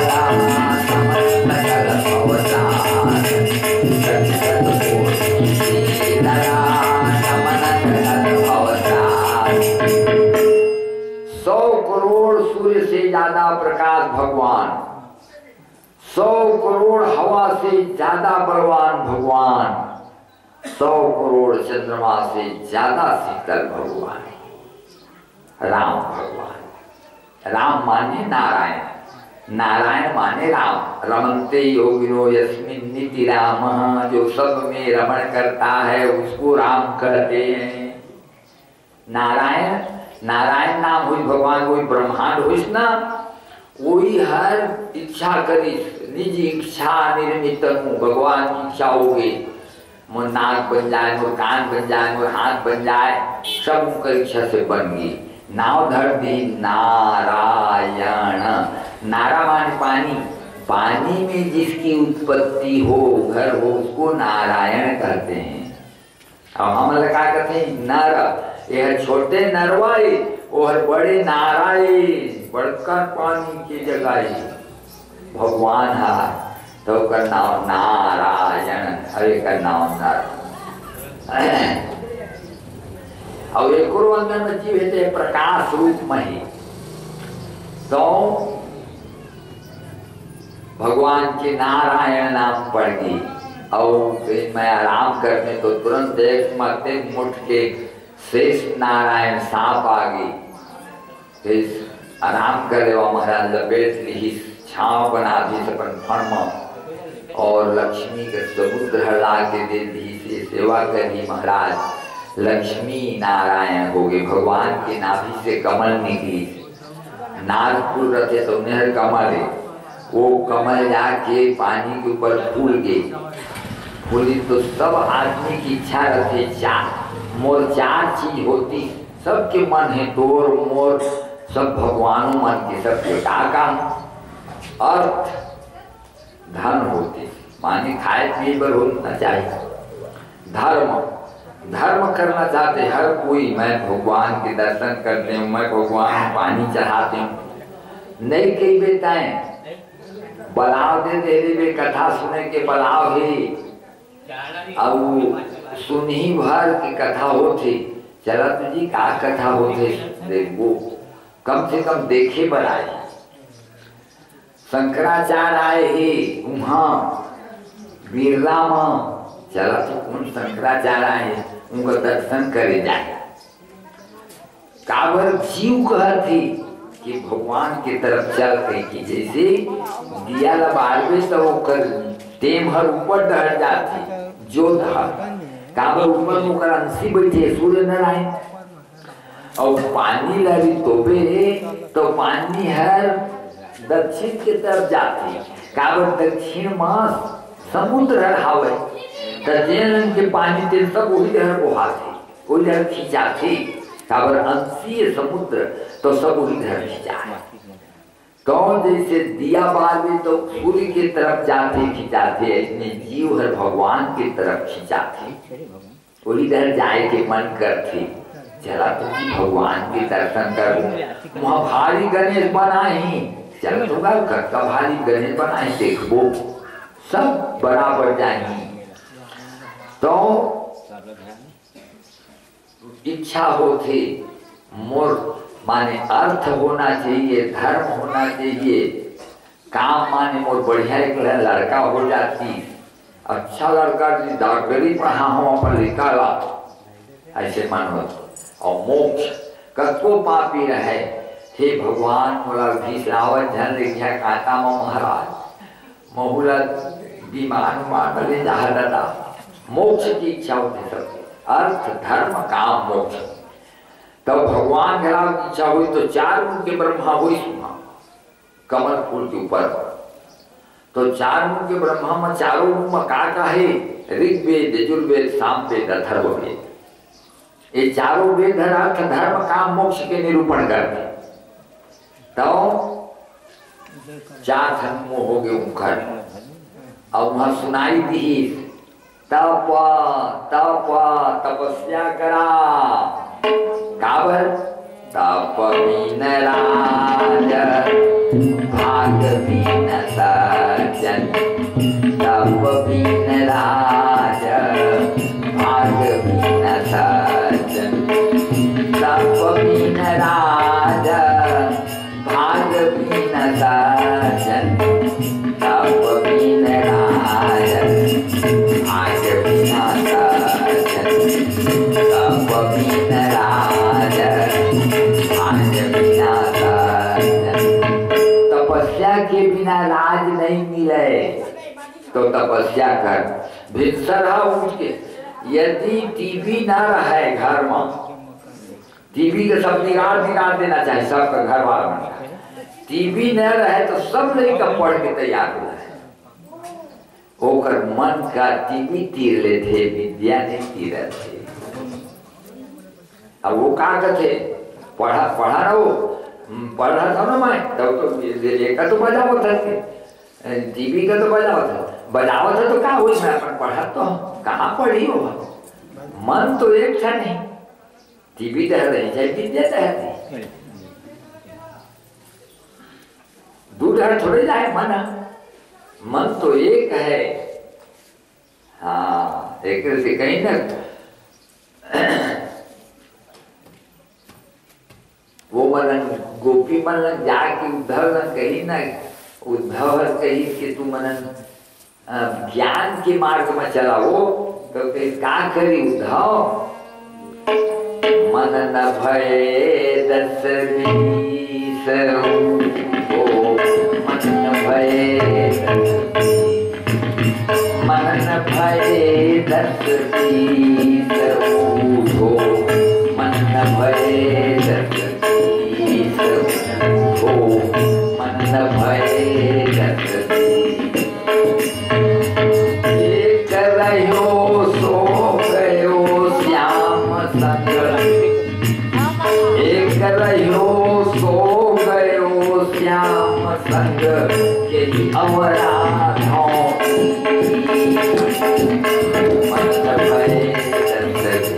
समस्त जल अवतार, रवि सत कोटि शीतला, समस्त जल अवतार। 100 करोड़ सूर्य से ज्यादा प्रकाश भगवान, 100 करोड़ हवा से ज्यादा बलवान भगवान, 100 करोड़ चंद्रमा से ज्यादा शीतल भगवान, राम भगवान। राम माने नारायण, नारायण माने राम। रमन्ते योगिनो यस्मिन् निति रामः, जो सब में रमण करता है उसको राम कहते हैं। नारायण, नारायण नाम हुई भगवान, कोई ब्रह्मांड हुई ना, वही हर इच्छा करी निज इच्छा निर्मित हूँ। भगवान की इच्छा हो गई, मोर नाक बन जाए, मोर कान बन जाए, मोर हाथ बन जाए, सब उनका इच्छा से बन गई। नाव धर दी नारायण। नारा माने पानी, पानी में जिसकी उत्पत्ति हो, घर हो, उसको नारायण कहते हैं। अब हम लगा कहते हैं नर, यह छोटे नरवाई और बड़े नारायण, बढ़कर पानी की जगह भगवान है। तो का नाम नारायण, हरे का नाम नारायण। और एक और अंदर में जीव है प्रकाश रूप में ही। तो भगवान के नारायण नाम पड़ गई। और मैं आराम करते तो तुरंत एक मत मुठ के शेष नारायण सांप आ गई। फिर आराम करे वो महाराज लपेट ली छाव बना दी अपन फण और लक्ष्मी के समुद्र ला के दे दी से सेवा करी महाराज। लक्ष्मी नारायण हो गए। भगवान के नाभि से कमल निकली, नाग फूल रखे तो नहर कमल है, वो कमल जाके पानी के ऊपर फूल गई। फूली तो सब आदमी की इच्छा रखे मोर 4 चीज होती, सबके मन है तोर मोर, सब भगवानों मन के सबके काका अर्थ धन होते, माने खाए पिए पर होना चाहिए। धर्म धर्म करना चाहते हर कोई, मैं भगवान के दर्शन करते हूँ, मैं भगवान पानी चढ़ाते हूँ। नहीं कई बेटाएं बलाव दे दे वे कथा सुने के बलाव ही अब सुन ही भर की कथा होती। चला तुझी का कथा होते देखो, कम से कम देखे बनाए। शंकराचार्य आए ही वहाँ बिरला में, चला तो कौन शंकराचार्य आए उनका दर्शन करे जाए। काबर जीव कहती कि भगवान की तरफ चलते कि जैसे दिया लबारबे तो कर टेम हर ऊपर डर जाती जो था काबर ऊपर मुकर अंशी बैठे सूर्य नारायण और पानी लड़ी तोबे तो पानी हर दक्षिण की तरफ जाती। काबर दक्षिण में समुद्र हवे तजेन के पानी ते सब वही तरह बहाते वही तरह खींचाते। काबर अंशीय समुद्र तो सब वही तरह खींचा। तो जैसे दिया बार में तो सूर्य की तरफ जाते खिंचाते, इतने जीव हर भगवान की तरफ खिंचाते, वही तरह जाए के मन करते। चला तो भगवान के दर्शन करूं। वहाँ भारी गणेश बनाए, चल तो का भारी गणेश बनाए देखबो सब बराबर जाए। तो इच्छा होती मोर माने अर्थ होना चाहिए, धर्म होना चाहिए, काम माने मोर बढ़िया एक लड़का हो जाती, अच्छा लड़का डॉक्टरी पढ़ा हो अपन निकाला ऐसे मन हो। और मोक्ष कतो पापी रहे हे भगवान मोला घिसलावत झन लिखा काटा में महाराज महुला विमान मारले जहा दादा। मोक्ष की इच्छा होती सब, अर्थ धर्म काम मोक्ष। तब भगवान की इच्छा हुई तो 4 मुख के ब्रह्मा हुई सुना कमल फूल के ऊपर। तो 4 मुख के ब्रह्मा में चारों मुख में का है ऋग्वेद यजुर्वेद सामवेद अथर्ववेद। ये चारों वेद अर्थ धर्म काम मोक्ष के निरूपण करते। तो 4 धर्म हो गए मुखर। अब वहां सुनाई दी तप तप तपस्या करा। काबर तप बीन राज भाग बीन सज्जन, तप बीन राज भाग बीन सज्जन, तप बीन राज भाग बीन सज्जन, तप बीन राज भाग बीन सज्जन, तप बीन राज भाग बीन सज्जन। तपस्या के बिना राज नहीं मिले तो तपस्या कर। भिक्षर उठ के यदि टीवी न रहे घर में, टीवी के सब बिगाड़ देना चाहिए सबका घर वाला में। टीवी न रहे तो सब लड़का पढ़ के तैयार हो जाए। ओकर मन का टीवी तीर लेते विद्या नहीं तीर थे। अब वो का कहते पढ़ा रहो पढ़ा था ना मैं तब तो लेकर तो बजाओ था, टीवी का तो बजाओ था तो क्या हुई मैं अपन पढ़ा तो कहाँ पढ़ी हो। मन तो एक था नहीं, टीवी तह रही चाहे विद्या तहती दूर थोड़े जाए मन तो एक है। हाँ एक से कहीं ना वो मन गोपी मन जाके उद्धव कही ना, उद्धव कही कि तू मनन ज्ञान के मार्ग में चला हो तो फिर क्या करी उद्धव। मन न भय 10 20 हो, मन न भय 10 20 हो, मन न भय 10 20 हो, मन न भय 10 एक रहो सो गयो श्याम संग, एक रहो सो गयो श्याम संग के अवराधों मन न भय 10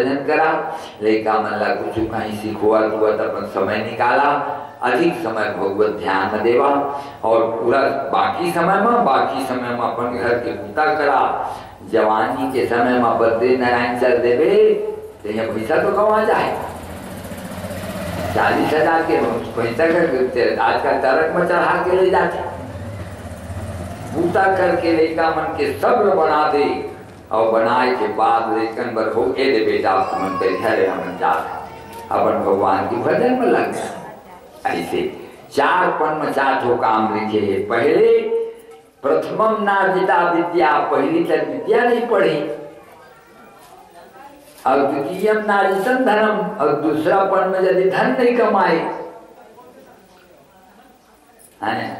भजन करा। लड़का मन ला कुछ कहीं सीखुआ हुआ तो अपन समय निकाला, अधिक समय भगवत ध्यान में देवा और पूरा बाकी समय में अपन घर के पूजा करा। जवानी के समय में बद्री नारायण चल देवे तो यहाँ पैसा तो कमा जाए, 40,000 के पैसा कर आज का तरक में चढ़ा के ले जाते, पूजा करके लड़का मन के सब्र बना दे और बनाए के बाद लेकिन बर हो के दे बेटा मन पे धैर्य हम जा अपन भगवान की भजन में लग गया। ऐसे 4 पन में 4 ठो काम लिखे है। पहले प्रथमम नार्जिता विद्या, पहली तक विद्या नहीं पढ़ी, और द्वितीयम नार्जितम धनम, और दूसरा पन में यदि धन नहीं कमाए,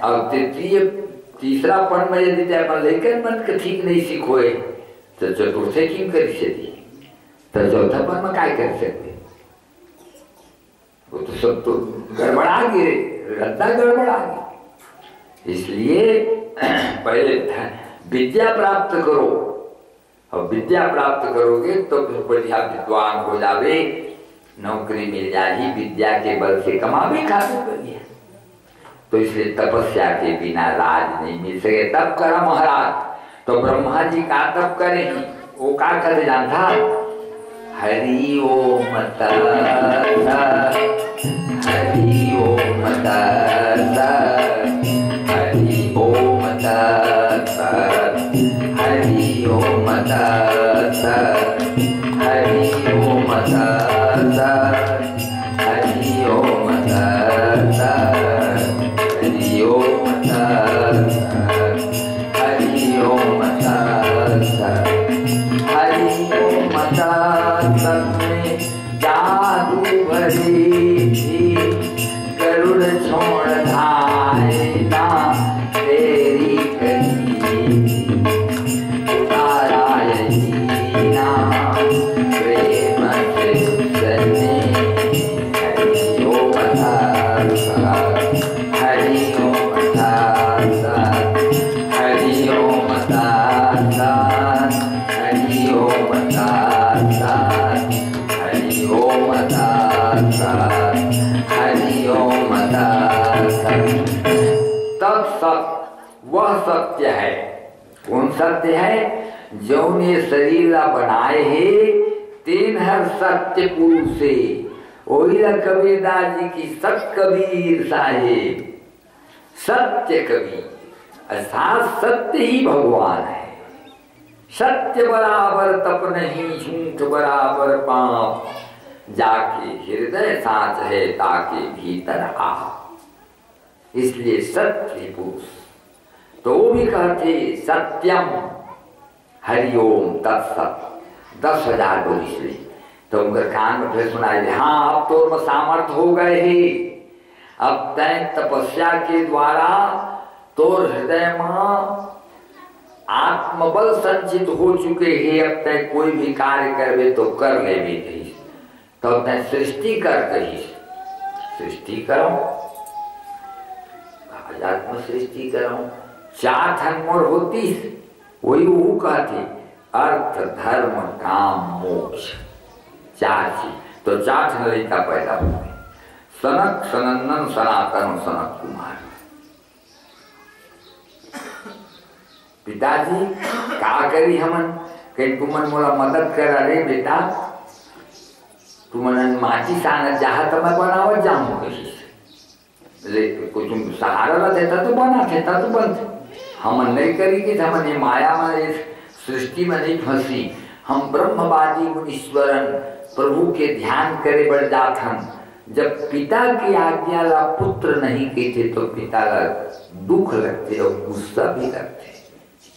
और तीसरा पन में यदि लेकिन मन के ठीक नहीं सीखोए तो चतुर्थे की कर सकती, तो चौथा पन में काय कर सकते, वो तो सब तो गड़बड़ा गिरे, रद्दा गड़बड़ा गिरे। इसलिए पहले विद्या प्राप्त करो, और विद्या प्राप्त करोगे तो बढ़िया विद्वान हो जावे, नौकरी मिल जाएगी, विद्या के बल से कमावे खाते बढ़िया। तो इसलिए तपस्या के बिना राज नहीं मिल सके। तब करा महाराज, तो ब्रह्मा जी का तप करे, वो का करे जानता, हरि ओम तत्सत्, हरि ओम तत्सत्, हरि ओम तत्सत्, हरि ओम तत्सत्, हरि ओम तत्सत्, हरि ओम तत्सत्, हरि ओम तत्सत्, हरि ओम तत्सत्, हरि ओम तत्सत् में जादू भरी थी, गरुड़ छोड़ धाए ना तेरी कही, नारायणी ना प्रेम से सने, हरि ओम तत्सत्, हरि ओम तत्सत्, हरि ओम तत्सत्, हरि ओम तत्सत्, हरि ओम तत्सत्, हरि ओम तत्सत्। तत्सत् वह सत्य है। कौन सत्य है? जो ने शरीर बनाए है, तीन हर सत्य पुरुष से। वही कबीरदास जी की सत कबीर साहेब, सत्य कबीर अर्थात सत्य ही भगवान है। सत्य बराबर तप नहीं, झूठ बराबर पाप, जाके हृदय साच है ताके भीतर आ। इसलिए सत्य पुरुष। तो वो भी कहते सत्यम हरिओम तत्सत 10,000 बोल। इसलिए तो उनके कान में फिर सुनाई दे, हाँ अब तो सामर्थ हो गए ही, अब तय तपस्या के द्वारा तोर हृदय में आत्मबल संचित हो चुके हैं। अब तय कोई भी कार्य करवे तो कर ले भी नहीं, तो तय सृष्टि कर कही, सृष्टि करो, आत्म सृष्टि करो। 4 थन मोर होती, वही वो कहती अर्थ धर्म काम मोक्ष, 4 चीज। तो 4 थन लड़का पैदा हुए, सनक सनंदन सनातन सनत कुमार। पिताजी का करी हमन, कहीं तुमन मोला मदद कर, अरे बेटा तुमन माची साना चाह तो मैं बनावत जाऊँ कहीं, तुम सहारा देता तो बना देता तो बनते। हमन नहीं करी कि हमन ये माया में सृष्टि में नहीं फंसी। हम ब्रह्मवादी मुनीश्वरन प्रभु के ध्यान करे बढ़ जात हम। जब पिता की आज्ञा ला पुत्र नहीं कहते तो पिता ला दुख लगते और गुस्सा भी लगते।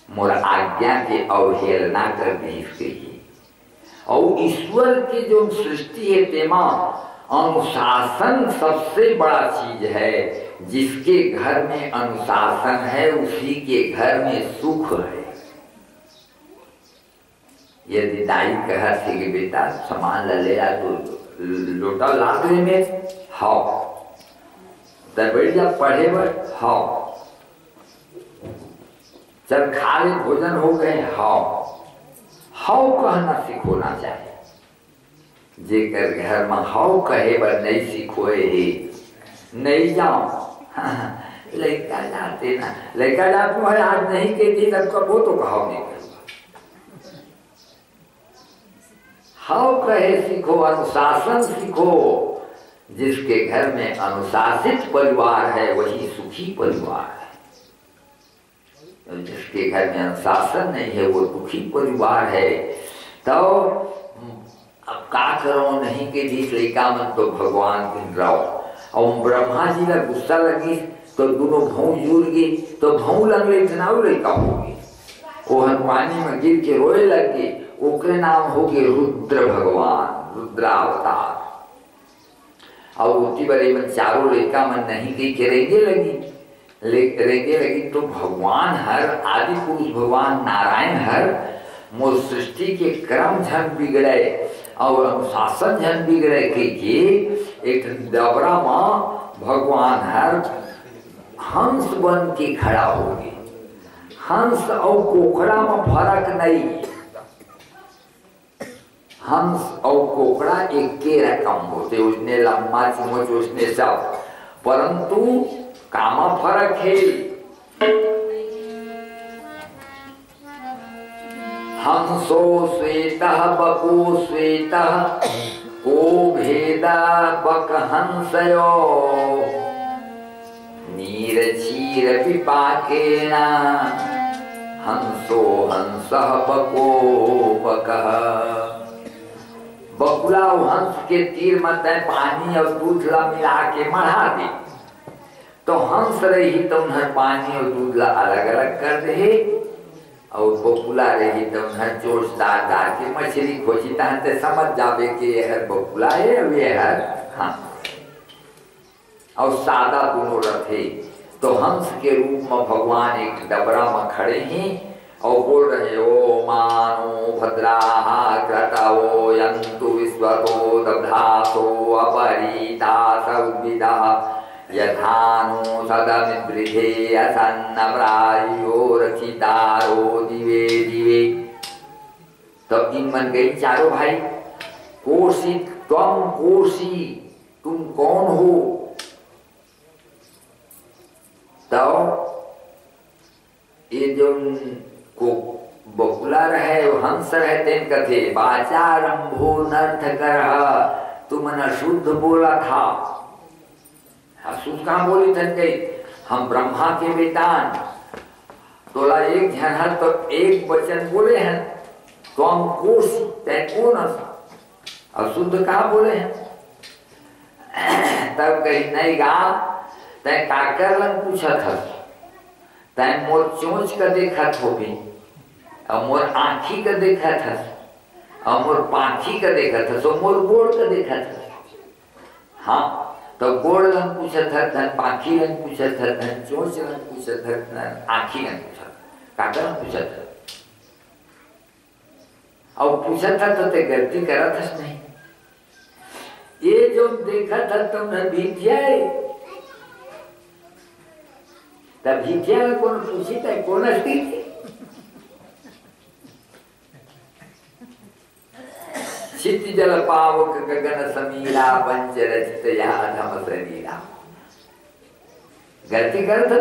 मोर आज्ञा के अवहेलना कर दी इसके। और ईश्वर की जो सृष्टि है तेमा अनुशासन सबसे बड़ा चीज है। जिसके घर में अनुशासन है उसी के घर में सुख है। यदि दाई कहती कि बेटा सामान ले आ तो लोटा ला दे में हाओ, तब बैठ जा पढ़े बर हाओ, चल खा ले भोजन हो गए हाओ, हाओ कहना सिखोना चाहिए। जेकर घर में हाउ कहे बर नहीं सीखोए हे नहीं जाओ। लड़का जाते ना लड़का जाते है आज नहीं कहती तब कबो तो कहो नहीं करूँगा। हाउ कहे सीखो, अनुशासन सीखो। जिसके घर में अनुशासित परिवार है वही सुखी परिवार है, जिसके घर में अनुशासन नहीं है वो दुखी परिवार है। तो अब का करो नहीं के बीच लड़का मन तो भगवान दिन रहो। और ब्रह्मा जी का गुस्सा लगी तो दोनों भाव जुड़ गई, तो भाव लगले इतना लड़का होगी वो पानी में गिर के रोए लग गए। ओकरे नाम हो गए रुद्र भगवान, रुद्रावतार। और उसी बड़े में चारों लड़का मन नहीं गई के रेंगे लगी तो भगवान हर आदि पुरुष भगवान नारायण हर मोर सृष्टि के क्रम झन बिगड़े और अनुशासन झन बिगड़े के एक दबरा में भगवान हर हंस बन के खड़ा हो गए। हंस और कोकड़ा में फर्क नहीं, हंस और कोकड़ा एक के रकम होते, उसने लंबा चुमच उसने सब, परंतु कामा फर्क है। हंसो श्वेतः बको श्वेतः को भेदा बक हंसयो नीर क्षीर पिपाकेन हंसो हंसः बको बकः। बकुला हंस के तीर मत पानी और दूध ला मिला के मढ़ा दे तो हंस रही तो उन्हें पानी और दूध ला अलग अलग कर दे, और बकुला रही तो उन्हें जोश दार दार के मछली खोजता है तो समझ जावे कि यह बकुला है और यह हंस। और सादा दोनों रथे तो हंस के रूप में भगवान एक डबरा में खड़े हैं और बोल रहे ओ मानो भद्राः क्रतवो यन्तु विश्वतो दब्धासो अपरीता सद्विदाः यथानो सदमिद्रिधे असन्न प्रायो रचितारो दिवे दिवे। तब दिन मन गई चारों भाई। कोशी त्वं कोशी, तुम कौन हो? तो ये जो को बकुला रहे हंस रहते कथे वाचारंभो नर्थ कर, तुम न शुद्ध बोला था। शुद्ध कहाँ बोली थन गई? हम ब्रह्मा के बेटान तोला एक झन तो एक वचन बोले हैं तो हम कोशी तय कौन और शुद्ध कहाँ बोले हैं? तब कही नहीं गा तय काकर लग पूछा था, तय मोर चोंच का देखा थोपी और मोर आँखी का देखा था और मोर पाखी का देखा था, तो मोर गोड़ का देखा था। हाँ तो गोड़ रंग पूछा था, धन पाखी रंग पूछा था, धन चोंच रंग पूछा था, धन आँखी रंग पूछा था, काका रंग पूछा था। और पूछा था तो ते गलती करा था नहीं। ये जो देखा था तुमने भिठिया तब भिठिया कौन पूछी था कौन अस्ती थी? चित्त जल पावक गगन समीरा पंच रचित यहाँ धम शरीरा। गलती कर तो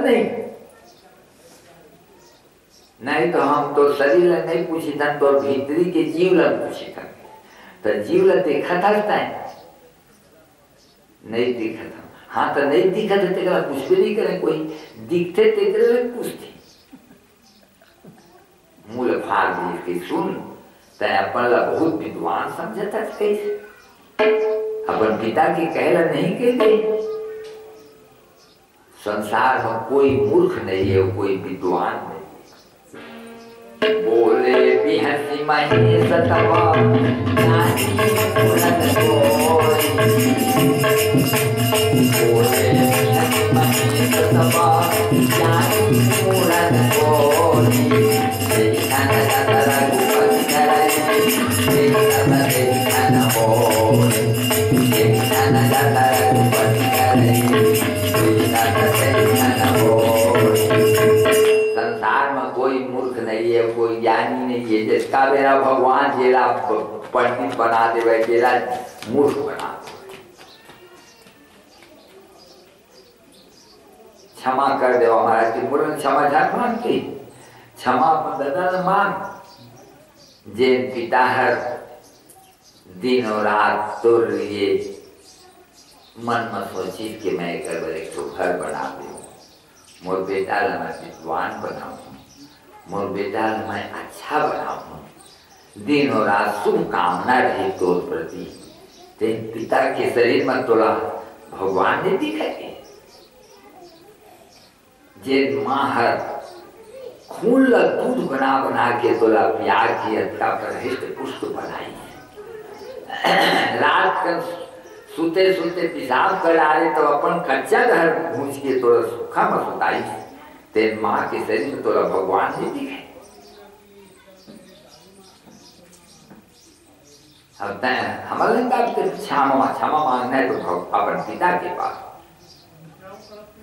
नहीं तो हम तो शरीर नहीं पूछी था तो भीतरी के जीव लन पूछी था। तो जीव लन देखा था नहीं दिखा था। हाँ तो नहीं दिखा था तेरा कुछ भी नहीं करे, कोई दिखते तेरे पूछती मूल फाड़ दी सुन तय अपन ला बहुत विद्वान समझता कैसे अपन पिता की कहला नहीं कहते। संसार में कोई मूर्ख नहीं है, कोई विद्वान नहीं। बोले भी हंसी मही सतवा बोले भी हंसी मही सतवा संसार में कोई मूर्ख नहीं है, कोई ज्ञानी नहीं है। इसका मेरा भगवान जेला पंडित बना दे, जेला मूर्ख बना दे। क्षमा कर दे महाराज की मुरन क्षमा जान मांगती क्षमा बदन मांग। जैन पिता हर दिन और रात तो ये मन में सोची कि मैं कर एक तो घर बना दूँ, मोर बेटा मैं विद्वान बनाऊँ, मोर बेटा मैं अच्छा बनाऊँ, दिन और रात शुभकामना रही तोर प्रति। तेन पिता के शरीर में तोला भगवान ने दिखाई। जे माँ हर खून ल दूध बना बना के तोला प्यार की हत्या पर हिष्ट पुष्ट बनाई। रात का सुते सुते पेशाब कर आ रहे तो अपन कच्चा घर घूस के तोरा सुखा में सुताई। तेन माँ के शरीर में तोरा भगवान ने दिखे। अब हमारे क्षमा मांगना है तो अपन पिता के पास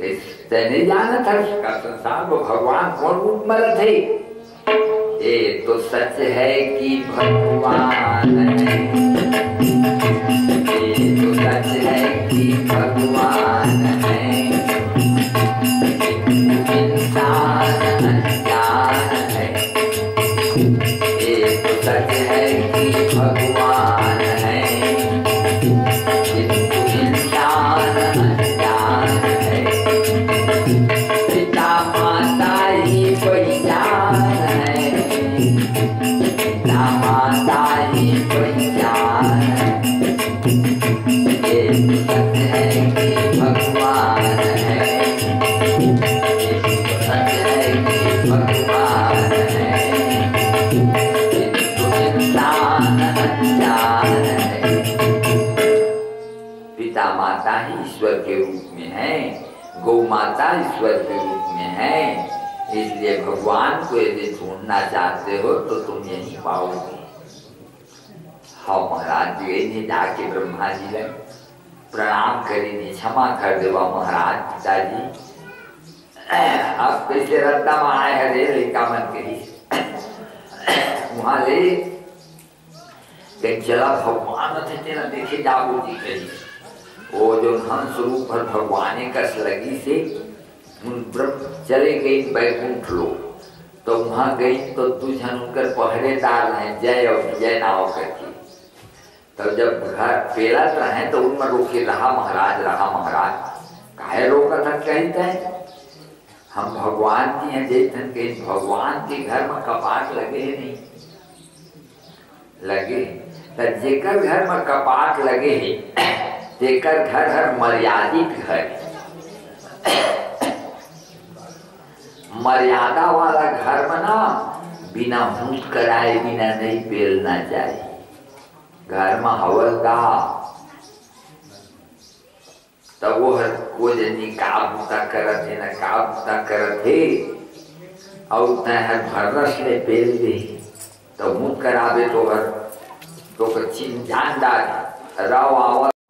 नहीं जाना था उसका संसार को भगवान कौन रूप में रहे। ये तो सच है कि भगवान है, ये तो सच है कि भगवान है, इंसान अनजान है। ये तो सच है कि भगवान है, इंसान अनजान है। पिता माता ही पहचान है, पिता माता ही पहचान है। ये सच है कि भगवान है, ये सच है कि भगवान है, इंसान अनजान है। पिता माता ही ईश्वर के रूप में है, गौ माता ईश्वर के रूप में है। इसलिए भगवान को यदि ढूंढना चाहते हो तो तुम यही पाओगे। हाँ महाराज जी ने जाके ब्रह्मा जी ने प्रणाम करी, क्षमा कर देवा महाराज पिताजी। अब पिछले रत्ता में आए हरे लड़का मन कही वहां ले चला भगवान थे तेरा देखे जागो जी कही। वो जो हंस रूप पर भगवान कस लगी से चले गई बैकुंठ लोग। तो वहां गई तो तुझन उनकर पहरेदार हैं जय और विजय नाव करके। तब जब घर पेलत रहे तो उनमें रोके रहा महाराज काहे रोका था कहते हैं हम भगवान की हैं जैसन के भगवान के घर में कपाट लगे नहीं लगे। तो जेकर घर में कपाट लगे है जेकर घर हर मर्यादित घर, मर्यादा वाला घर में ना बिना हूट कराए बिना नहीं पेलना चाहिए। घर में हवलदार तब वो हर को जनी का बूता करत है ना का बूता करत है और हर भरस ले पेल दे तो हूट करावे तो हर तो चिन जान डाल राव